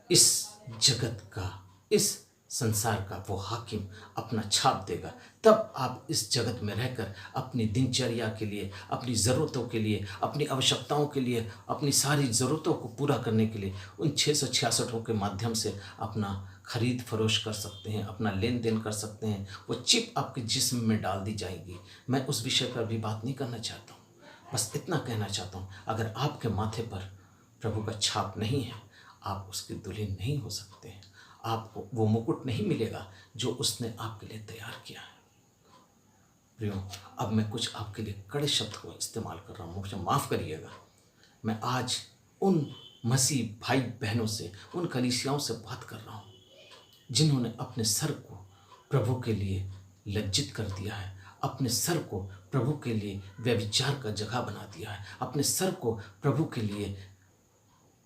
इस जगत का, इस संसार का वो हाकिम अपना छाप देगा। तब आप इस जगत में रहकर अपनी दिनचर्या के लिए, अपनी ज़रूरतों के लिए, अपनी आवश्यकताओं के लिए, अपनी सारी ज़रूरतों को पूरा करने के लिए उन 666 के माध्यम से अपना खरीद फरोश कर सकते हैं, अपना लेन देन कर सकते हैं। वो चिप आपके जिस्म में डाल दी जाएगी। मैं उस विषय पर भी बात नहीं करना चाहता हूँ, बस इतना कहना चाहता हूँ, अगर आपके माथे पर प्रभु का छाप नहीं है, आप उसकी दुल्हन नहीं हो सकते हैं। आपको वो मुकुट नहीं मिलेगा जो उसने आपके लिए तैयार किया है। प्रियो, अब मैं कुछ आपके लिए कड़े शब्द को इस्तेमाल कर रहा हूँ, मुझे माफ़ करिएगा। मैं आज उन मसीह भाई बहनों से, उन कलीसियाओं से बात कर रहा हूँ जिन्होंने अपने सर को प्रभु के लिए लज्जित कर दिया है, अपने सर को प्रभु के लिए व्यभिचार का जगह बना दिया है, अपने सर को प्रभु के लिए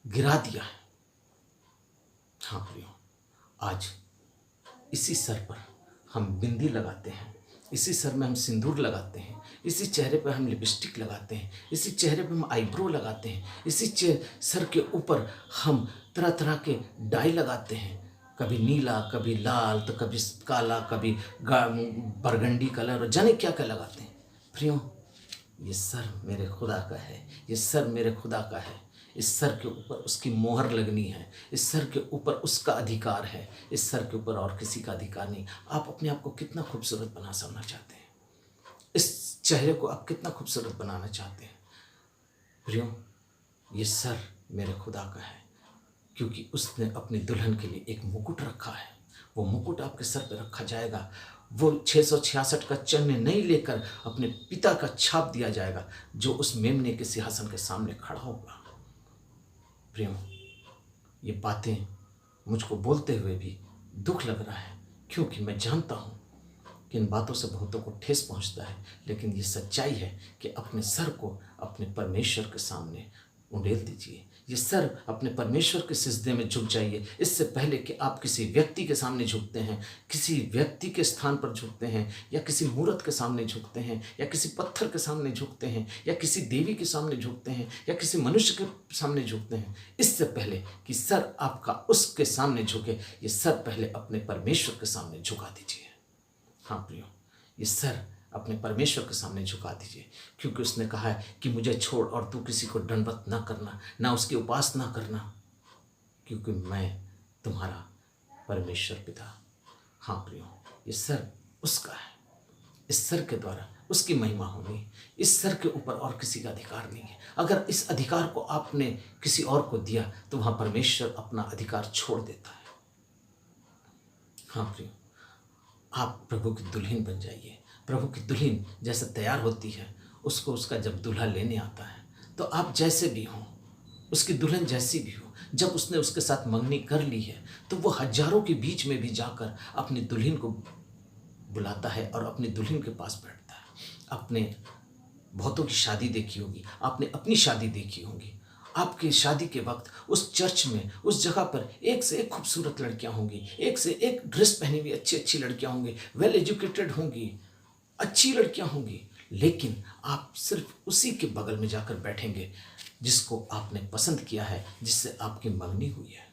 गिरा दिया है। हाँ प्रियो, आज इसी सर पर हम बिंदी लगाते हैं, इसी सर में हम सिंदूर लगाते हैं, इसी चेहरे पर हम लिपस्टिक लगाते हैं, इसी चेहरे पर हम आईब्रो लगाते हैं, इसी सर के ऊपर हम तरह तरह के डाई लगाते हैं, कभी नीला, कभी लाल, तो कभी काला, कभी बरगंडी कलर, और जाने क्या क्या लगाते हैं। प्रियो, ये सर मेरे खुदा का है, ये सर मेरे खुदा का है। इस सर के ऊपर उसकी मोहर लगनी है, इस सर के ऊपर उसका अधिकार है, इस सर के ऊपर और किसी का अधिकार नहीं। आप अपने आप को कितना खूबसूरत बनाना चाहते हैं? इस चेहरे को आप कितना खूबसूरत बनाना चाहते हैं? प्रियो, ये सर मेरे खुदा का है, क्योंकि उसने अपनी दुल्हन के लिए एक मुकुट रखा है। वो मुकुट आपके सर पर रखा जाएगा। वो 666 का चिन्ह नहीं लेकर अपने पिता का छाप दिया जाएगा, जो उस मेमने के सिंहासन के सामने खड़ा होगा। प्रियो, ये बातें मुझको बोलते हुए भी दुख लग रहा है, क्योंकि मैं जानता हूँ कि इन बातों से बहुतों को ठेस पहुँचता है, लेकिन ये सच्चाई है कि अपने सर को अपने परमेश्वर के सामने उंडेल दीजिए। ये सर अपने परमेश्वर के सिजदे में झुक जाइए। इससे पहले कि आप किसी व्यक्ति के सामने झुकते हैं, किसी व्यक्ति के स्थान पर झुकते हैं, या किसी मूर्त के सामने झुकते हैं, या किसी पत्थर के सामने झुकते हैं, या किसी देवी के सामने झुकते हैं, या किसी मनुष्य के सामने झुकते हैं, इससे पहले कि सर आपका उसके सामने झुके, ये सर पहले अपने परमेश्वर के सामने झुका दीजिए। हाँ प्रियो, ये सर अपने परमेश्वर के सामने झुका दीजिए, क्योंकि उसने कहा है कि मुझे छोड़ और तू किसी को दंडवत ना करना, ना उसकी उपासना करना, क्योंकि मैं तुम्हारा परमेश्वर पिता। हाँ प्रियो, ये सर उसका है। इस सर के द्वारा उसकी महिमा होनी, इस सर के ऊपर और किसी का अधिकार नहीं है। अगर इस अधिकार को आपने किसी और को दिया तो वहाँ परमेश्वर अपना अधिकार छोड़ देता है। हाँ प्रियो, आप प्रभु की दुल्हन बन जाइए। प्रभु की दुल्हन जैसे तैयार होती है, उसको उसका जब दूल्हा लेने आता है, तो आप जैसे भी हों, उसकी दुल्हन जैसी भी हो, जब उसने उसके साथ मंगनी कर ली है तो वो हजारों के बीच में भी जाकर अपनी दुल्हन को बुलाता है और अपनी दुल्हन के पास बैठता है। आपने बहुतों की शादी देखी होगी, आपने अपनी शादी देखी होगी। आपकी शादी के वक्त उस चर्च में, उस जगह पर एक से एक खूबसूरत लड़कियां होंगी, एक से एक ड्रेस पहनी हुई अच्छी अच्छी लड़कियां होंगी, वेल एजुकेटेड होंगी, अच्छी लड़कियां होंगी, लेकिन आप सिर्फ उसी के बगल में जाकर बैठेंगे जिसको आपने पसंद किया है, जिससे आपकी मंगनी हुई है।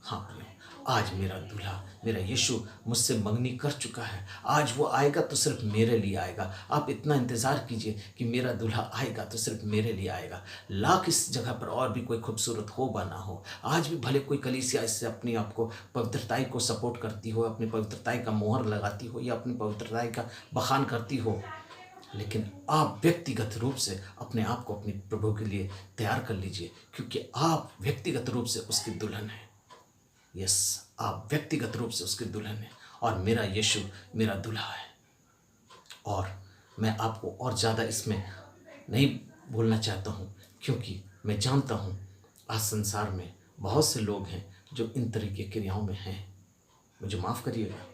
हाँ प्रियो, आज मेरा दूल्हा, मेरा यीशु मुझसे मंगनी कर चुका है। आज वो आएगा तो सिर्फ मेरे लिए आएगा। आप इतना इंतज़ार कीजिए कि मेरा दूल्हा आएगा तो सिर्फ मेरे लिए आएगा। लाख इस जगह पर और भी कोई खूबसूरत हो व ना हो, आज भी भले कोई कलीसिया इससे अपनी आपको पवित्रताई को सपोर्ट करती हो, अपनी पवित्रताई का मोहर लगाती हो या अपनी पवित्रताई का बखान करती हो, लेकिन आप व्यक्तिगत रूप से अपने आप को अपने प्रभु के लिए तैयार कर लीजिए, क्योंकि आप व्यक्तिगत रूप से उसकी दुल्हन है। यस, आप व्यक्तिगत रूप से उसकी दुल्हन है और मेरा यीशु मेरा दूल्हा है। और मैं आपको और ज़्यादा इसमें नहीं बोलना चाहता हूँ, क्योंकि मैं जानता हूँ आज संसार में बहुत से लोग हैं जो इन तरह की क्रियाओं में हैं। मुझे माफ़ करिएगा,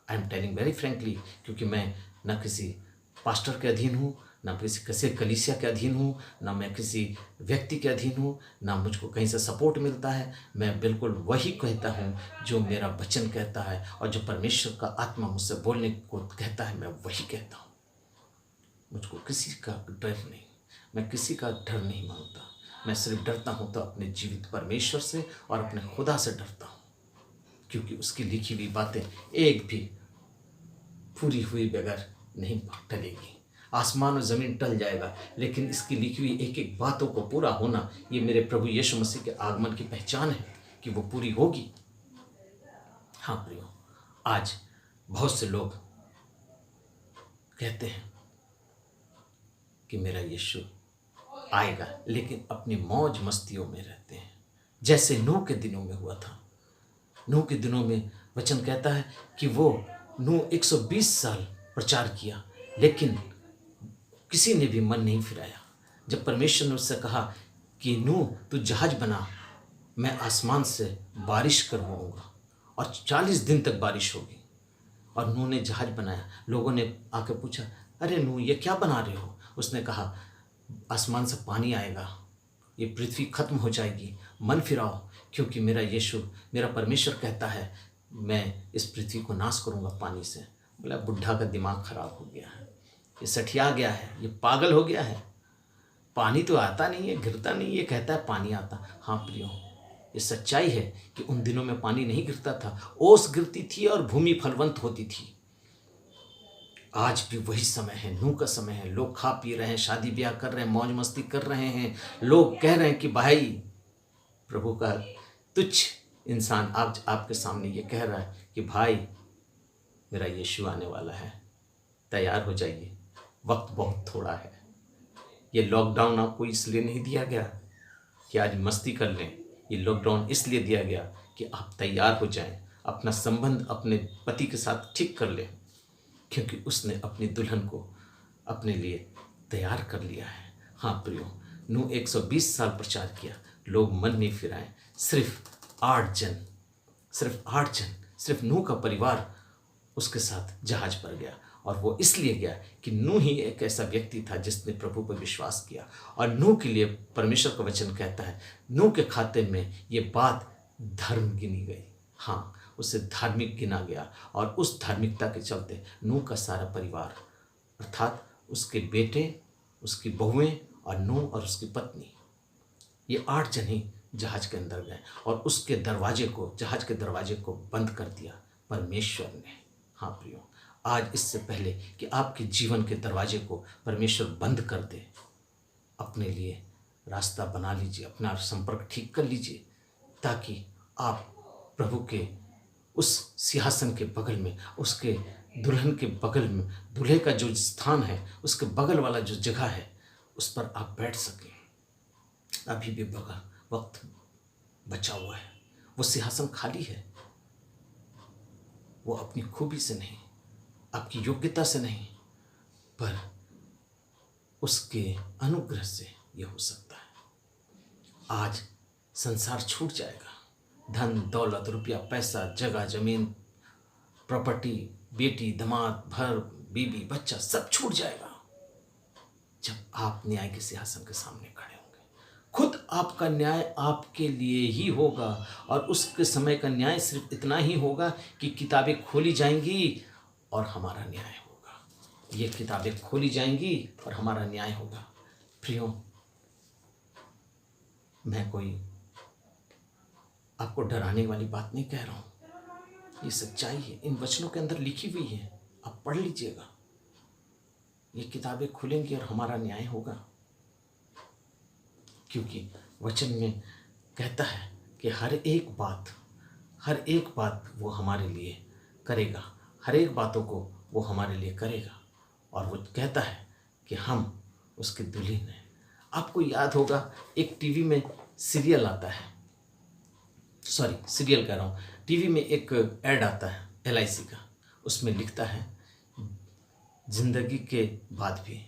I am telling very frankly, क्योंकि मैं न किसी पास्टर के अधीन हूँ, ना किसी कलीसिया के अधीन हूँ, ना मैं किसी व्यक्ति के अधीन हूँ, ना मुझको कहीं से सपोर्ट मिलता है। मैं बिल्कुल वही कहता हूँ जो मेरा वचन कहता है, और जो परमेश्वर का आत्मा मुझसे बोलने को कहता है मैं वही कहता हूँ। मुझको किसी का डर नहीं, मैं किसी का डर नहीं मानता। मैं सिर्फ डरता हूँ तो अपने जीवित परमेश्वर से और अपने खुदा से डरता हूँ, क्योंकि उसकी लिखी हुई बातें एक भी पूरी हुई बगैर नहीं टलेगी। आसमान और ज़मीन टल जाएगा, लेकिन इसकी लिखी हुई एक एक बातों को पूरा होना, ये मेरे प्रभु यीशु मसीह के आगमन की पहचान है कि वो पूरी होगी। हाँ प्रियो, आज बहुत से लोग कहते हैं कि मेरा यीशु आएगा, लेकिन अपनी मौज मस्तियों में रहते हैं, जैसे नूह के दिनों में हुआ था। नूह के दिनों में वचन कहता है कि वो नूह 120 साल प्रचार किया, लेकिन किसी ने भी मन नहीं फिराया। जब परमेश्वर ने उससे कहा कि नूह तू जहाज बना, मैं आसमान से बारिश करवाऊंगा, और 40 दिन तक बारिश होगी। और नूह ने जहाज बनाया। लोगों ने आके पूछा, अरे नूह ये क्या बना रहे हो? उसने कहा आसमान से पानी आएगा, ये पृथ्वी खत्म हो जाएगी, मन फिराओ, क्योंकि मेरा यीशु, मेरा परमेश्वर कहता है मैं इस पृथ्वी को नाश करूंगा पानी से। बोला बुढ़ा का दिमाग खराब हो गया है, ये सठिया गया है, ये पागल हो गया है। पानी तो आता नहीं है, गिरता नहीं, ये कहता है पानी आता। हाँ प्रियो, ये सच्चाई है कि उन दिनों में पानी नहीं गिरता था, ओस गिरती थी और भूमि फलवंत होती थी। आज भी वही समय है, नूह का समय है। लोग खा पी रहे हैं, शादी ब्याह कर रहे हैं, मौज मस्ती कर रहे हैं। लोग कह रहे हैं कि भाई प्रभु का तुच्छ इंसान आज आपके सामने ये कह रहा है कि भाई मेरा यीशु आने वाला है, तैयार हो जाइए, वक्त बहुत थोड़ा है। ये लॉकडाउन आपको इसलिए नहीं दिया गया कि आज मस्ती कर लें, ये लॉकडाउन इसलिए दिया गया कि आप तैयार हो जाएं, अपना संबंध अपने पति के साथ ठीक कर लें, क्योंकि उसने अपनी दुल्हन को अपने लिए तैयार कर लिया है। हाँ प्रियो, नूह 120 साल प्रचार किया, लोग मन नहीं फिराए। सिर्फ 8 जन, सिर्फ नूह का परिवार उसके साथ जहाज पर गया, और वो इसलिए गया कि नूह ही एक ऐसा व्यक्ति था जिसने प्रभु पर विश्वास किया। और नूह के लिए परमेश्वर का वचन कहता है, नूह के खाते में ये बात धर्म गिनी गई। हाँ, उसे धार्मिक गिना गया, और उस धार्मिकता के चलते नूह का सारा परिवार, अर्थात उसके बेटे, उसकी बहुएं और नूह और उसकी पत्नी, ये 8 जन ही जहाज के अंदर गए, और उसके दरवाजे को, जहाज के दरवाजे को बंद कर दिया परमेश्वर ने। हाँ प्रियो, आज इससे पहले कि आपके जीवन के दरवाजे को परमेश्वर बंद कर दे, अपने लिए रास्ता बना लीजिए, अपना संपर्क ठीक कर लीजिए, ताकि आप प्रभु के उस सिंहासन के बगल में, उसके दुल्हन के बगल में, दूल्हे का जो स्थान है उसके बगल वाला जो जगह है उस पर आप बैठ सकें। अभी भी वक्त बचा हुआ है, वो सिंहासन खाली है। वो अपनी खूबी से नहीं, आपकी योग्यता से नहीं, पर उसके अनुग्रह से ये हो सकता है। आज संसार छूट जाएगा, धन दौलत रुपया पैसा जगह जमीन प्रॉपर्टी बेटी दामाद भर बीबी बच्चा सब छूट जाएगा जब आप न्याय के सिंहासन के सामने खड़े होंगे। खुद आपका न्याय आपके लिए ही होगा और उसके समय का न्याय सिर्फ इतना ही होगा कि किताबें खोली जाएंगी और हमारा न्याय होगा। ये किताबें खोली जाएंगी और हमारा न्याय होगा। प्रियो, मैं कोई आपको डराने वाली बात नहीं कह रहा हूँ, ये सच्चाई है, इन वचनों के अंदर लिखी हुई है, आप पढ़ लीजिएगा। ये किताबें खुलेंगी और हमारा न्याय होगा, क्योंकि वचन में कहता है कि हर एक बात वो हमारे लिए करेगा, हर एक बातों को वो हमारे लिए करेगा। और वो कहता है कि हम उसके दुल्हन हैं। आपको याद होगा, एक टीवी में सीरियल आता है, सीरियल कह रहा हूँ, टीवी में एक ऐड आता है LIC का, उसमें लिखता है जिंदगी के बाद भी,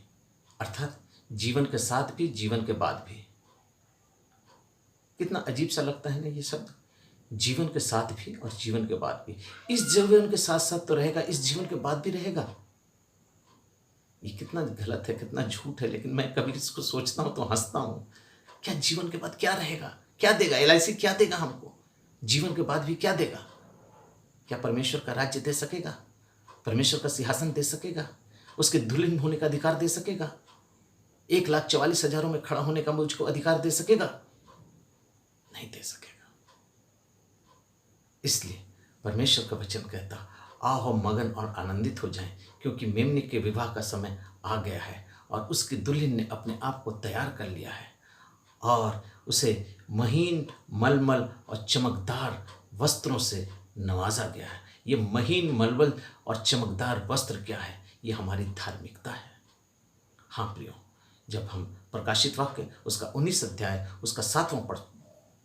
अर्थात जीवन के साथ भी जीवन के बाद भी। कितना अजीब सा लगता है ना ये शब्द, जीवन के साथ भी और जीवन के बाद भी। इस जीवन के साथ साथ तो रहेगा, इस जीवन के बाद भी रहेगा। ये कितना गलत है, कितना झूठ है, लेकिन मैं कभी इसको सोचता हूँ तो हंसता हूँ। क्या जीवन के बाद क्या रहेगा, क्या देगा LIC, क्या देगा हमको? जीवन के बाद भी क्या देगा? क्या परमेश्वर का राज्य दे सकेगा? परमेश्वर का सिंहासन दे सकेगा? उसके दुल्हन होने का अधिकार दे सकेगा? 1,44,000 में खड़ा होने का मुझको अधिकार दे सकेगा? नहीं दे सकेगा। इसलिए परमेश्वर का वचन कहता, आओ मगन और आनंदित हो जाएं, क्योंकि मेमने के विवाह का समय आ गया है और उसकी दुल्हन ने अपने आप को तैयार कर लिया है और उसे महीन मलमल और चमकदार वस्त्रों से नवाजा गया है। ये महीन मलमल और चमकदार वस्त्र क्या है? ये हमारी धार्मिकता है। हाँ प्रियो, जब हम प्रकाशित वाक्य उसका 19 अध्याय उसका 7वां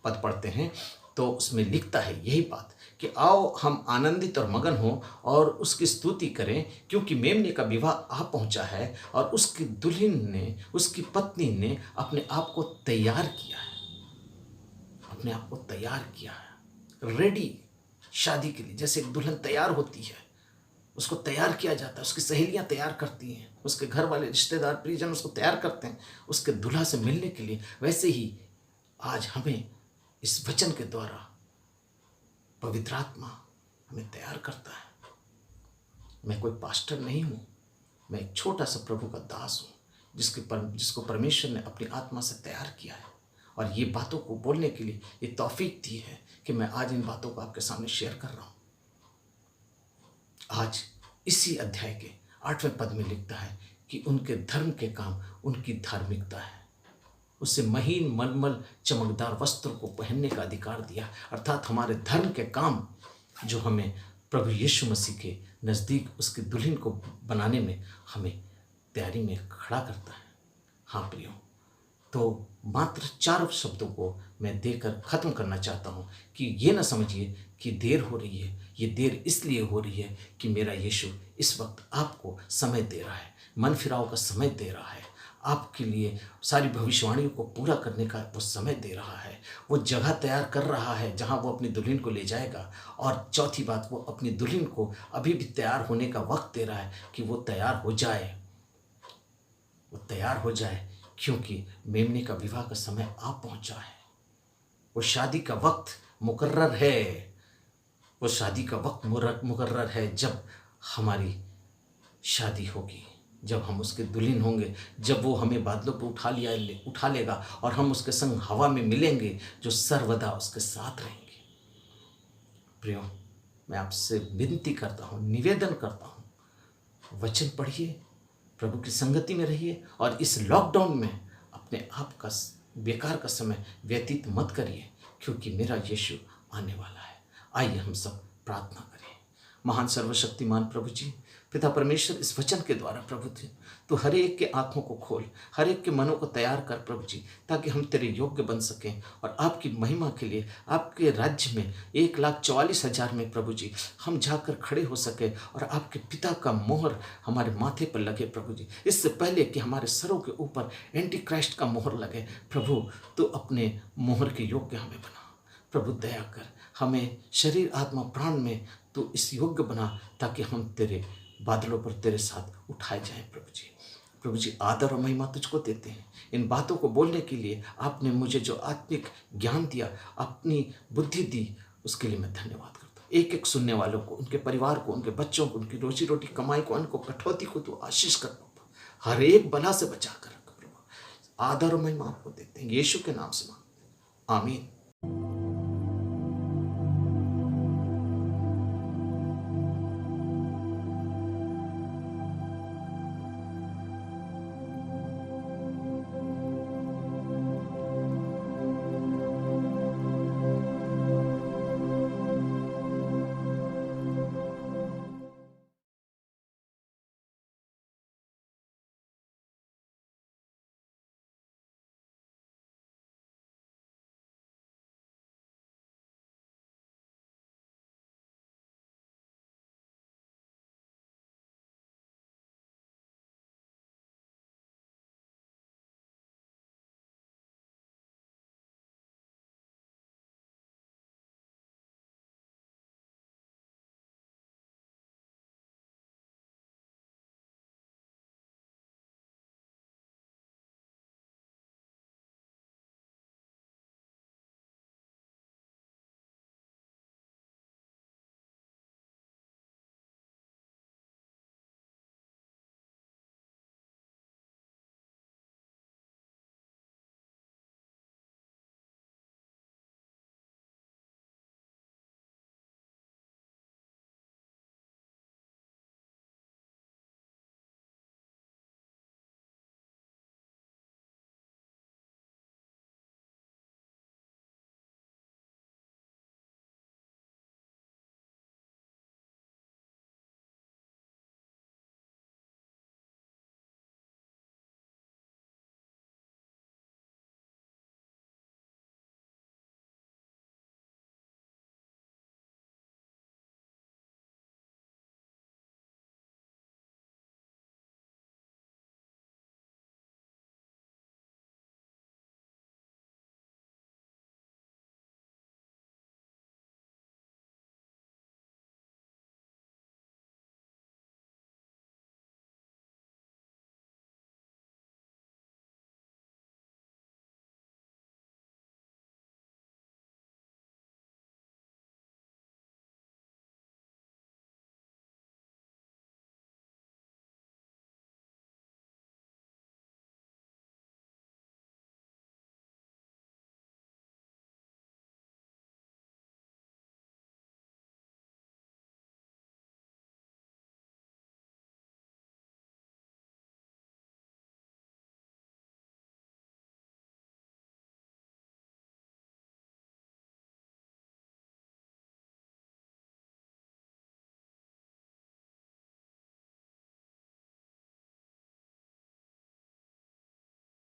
पद पढ़ते हैं तो उसमें लिखता है यही बात कि आओ हम आनंदित और मगन हों और उसकी स्तुति करें, क्योंकि मेमने का विवाह आ पहुंचा है और उसकी दुल्हन ने, उसकी पत्नी ने अपने आप को तैयार किया है, अपने आप को तैयार किया है, रेडी शादी के लिए। जैसे एक दुल्हन तैयार होती है, उसको तैयार किया जाता है, उसकी सहेलियां तैयार करती हैं, उसके घर वाले रिश्तेदार परिजन उसको तैयार करते हैं उसके दूल्हा से मिलने के लिए। वैसे ही आज हमें इस वचन के द्वारा पवित्र आत्मा हमें तैयार करता है। मैं कोई पास्टर नहीं हूँ, मैं एक छोटा सा प्रभु का दास हूँ जिसको परमेश्वर ने अपनी आत्मा से तैयार किया है और ये बातों को बोलने के लिए ये तौफीक दी है कि मैं आज इन बातों को आपके सामने शेयर कर रहा हूँ। आज इसी अध्याय के 8वें पद में लिखता है कि उनके धर्म के काम उनकी धार्मिकता है। उसे महीन मलमल चमकदार वस्त्र को पहनने का अधिकार दिया, अर्थात हमारे धर्म के काम जो हमें प्रभु यीशु मसीह के नज़दीक उसकी दुल्हन को बनाने में हमें तैयारी में खड़ा करता है। हाँ प्रियो, तो मात्र 4 शब्दों को मैं देकर ख़त्म करना चाहता हूँ कि ये ना समझिए कि देर हो रही है। ये देर इसलिए हो रही है कि मेरा यीशु इस वक्त आपको समय दे रहा है, मन फिराव का समय दे रहा है, आपके लिए सारी भविष्यवाणियों को पूरा करने का वो समय दे रहा है। वो जगह तैयार कर रहा है जहाँ वो अपनी दुल्हन को ले जाएगा। और चौथी बात, वो अपनी दुल्हन को अभी भी तैयार होने का वक्त दे रहा है कि वो तैयार हो जाए, वो तैयार हो जाए, क्योंकि मेमने का विवाह का समय आ पहुँचा है। वो शादी का वक्त मुकर्रर है, वो शादी का वक्त मुकर्रर है जब हमारी शादी होगी, जब हम उसके दुल्हन होंगे, जब वो हमें बादलों पर उठा लेगा और हम उसके संग हवा में मिलेंगे जो सर्वदा उसके साथ रहेंगे। प्रियो, मैं आपसे विनती करता हूँ, निवेदन करता हूँ, वचन पढ़िए, प्रभु की संगति में रहिए और इस लॉकडाउन में अपने आप का बेकार का समय व्यतीत मत करिए, क्योंकि मेरा यीशु आने वाला है। आइए हम सब प्रार्थना करें। महान सर्वशक्तिमान प्रभु जी, पिता परमेश्वर, इस वचन के द्वारा प्रभु जी तो हर एक के आंखों को खोल, हर एक के मनों को तैयार कर प्रभु जी, ताकि हम तेरे योग्य बन सकें और आपकी महिमा के लिए आपके राज्य में 1,44,000 में प्रभु जी हम जाकर खड़े हो सके और आपके पिता का मोहर हमारे माथे पर लगे प्रभु जी। इससे पहले कि हमारे सरों के ऊपर एंटी क्राइस्ट का मोहर लगे प्रभु, तो अपने मोहर के योग्य हमें बना प्रभु। दया कर, हमें शरीर आत्मा प्राण में तो इस योग्य बना, ताकि हम तेरे बादलों पर तेरे साथ उठाए जाएं प्रभु जी। प्रभु जी, आदर और महिमा तुझको देते हैं। इन बातों को बोलने के लिए आपने मुझे जो आत्मिक ज्ञान दिया, अपनी बुद्धि दी, उसके लिए मैं धन्यवाद करता हूँ। एक एक सुनने वालों को, उनके परिवार को, उनके बच्चों को, उनकी रोजी रोटी कमाई को, उनको कटौती को तो आशीष कर प्रभु, हर एक बला से बचा कर रख प्रभु। आदर और महिमा आपको देते हैं, यीशु के नाम से मांगते हैं, आमीन।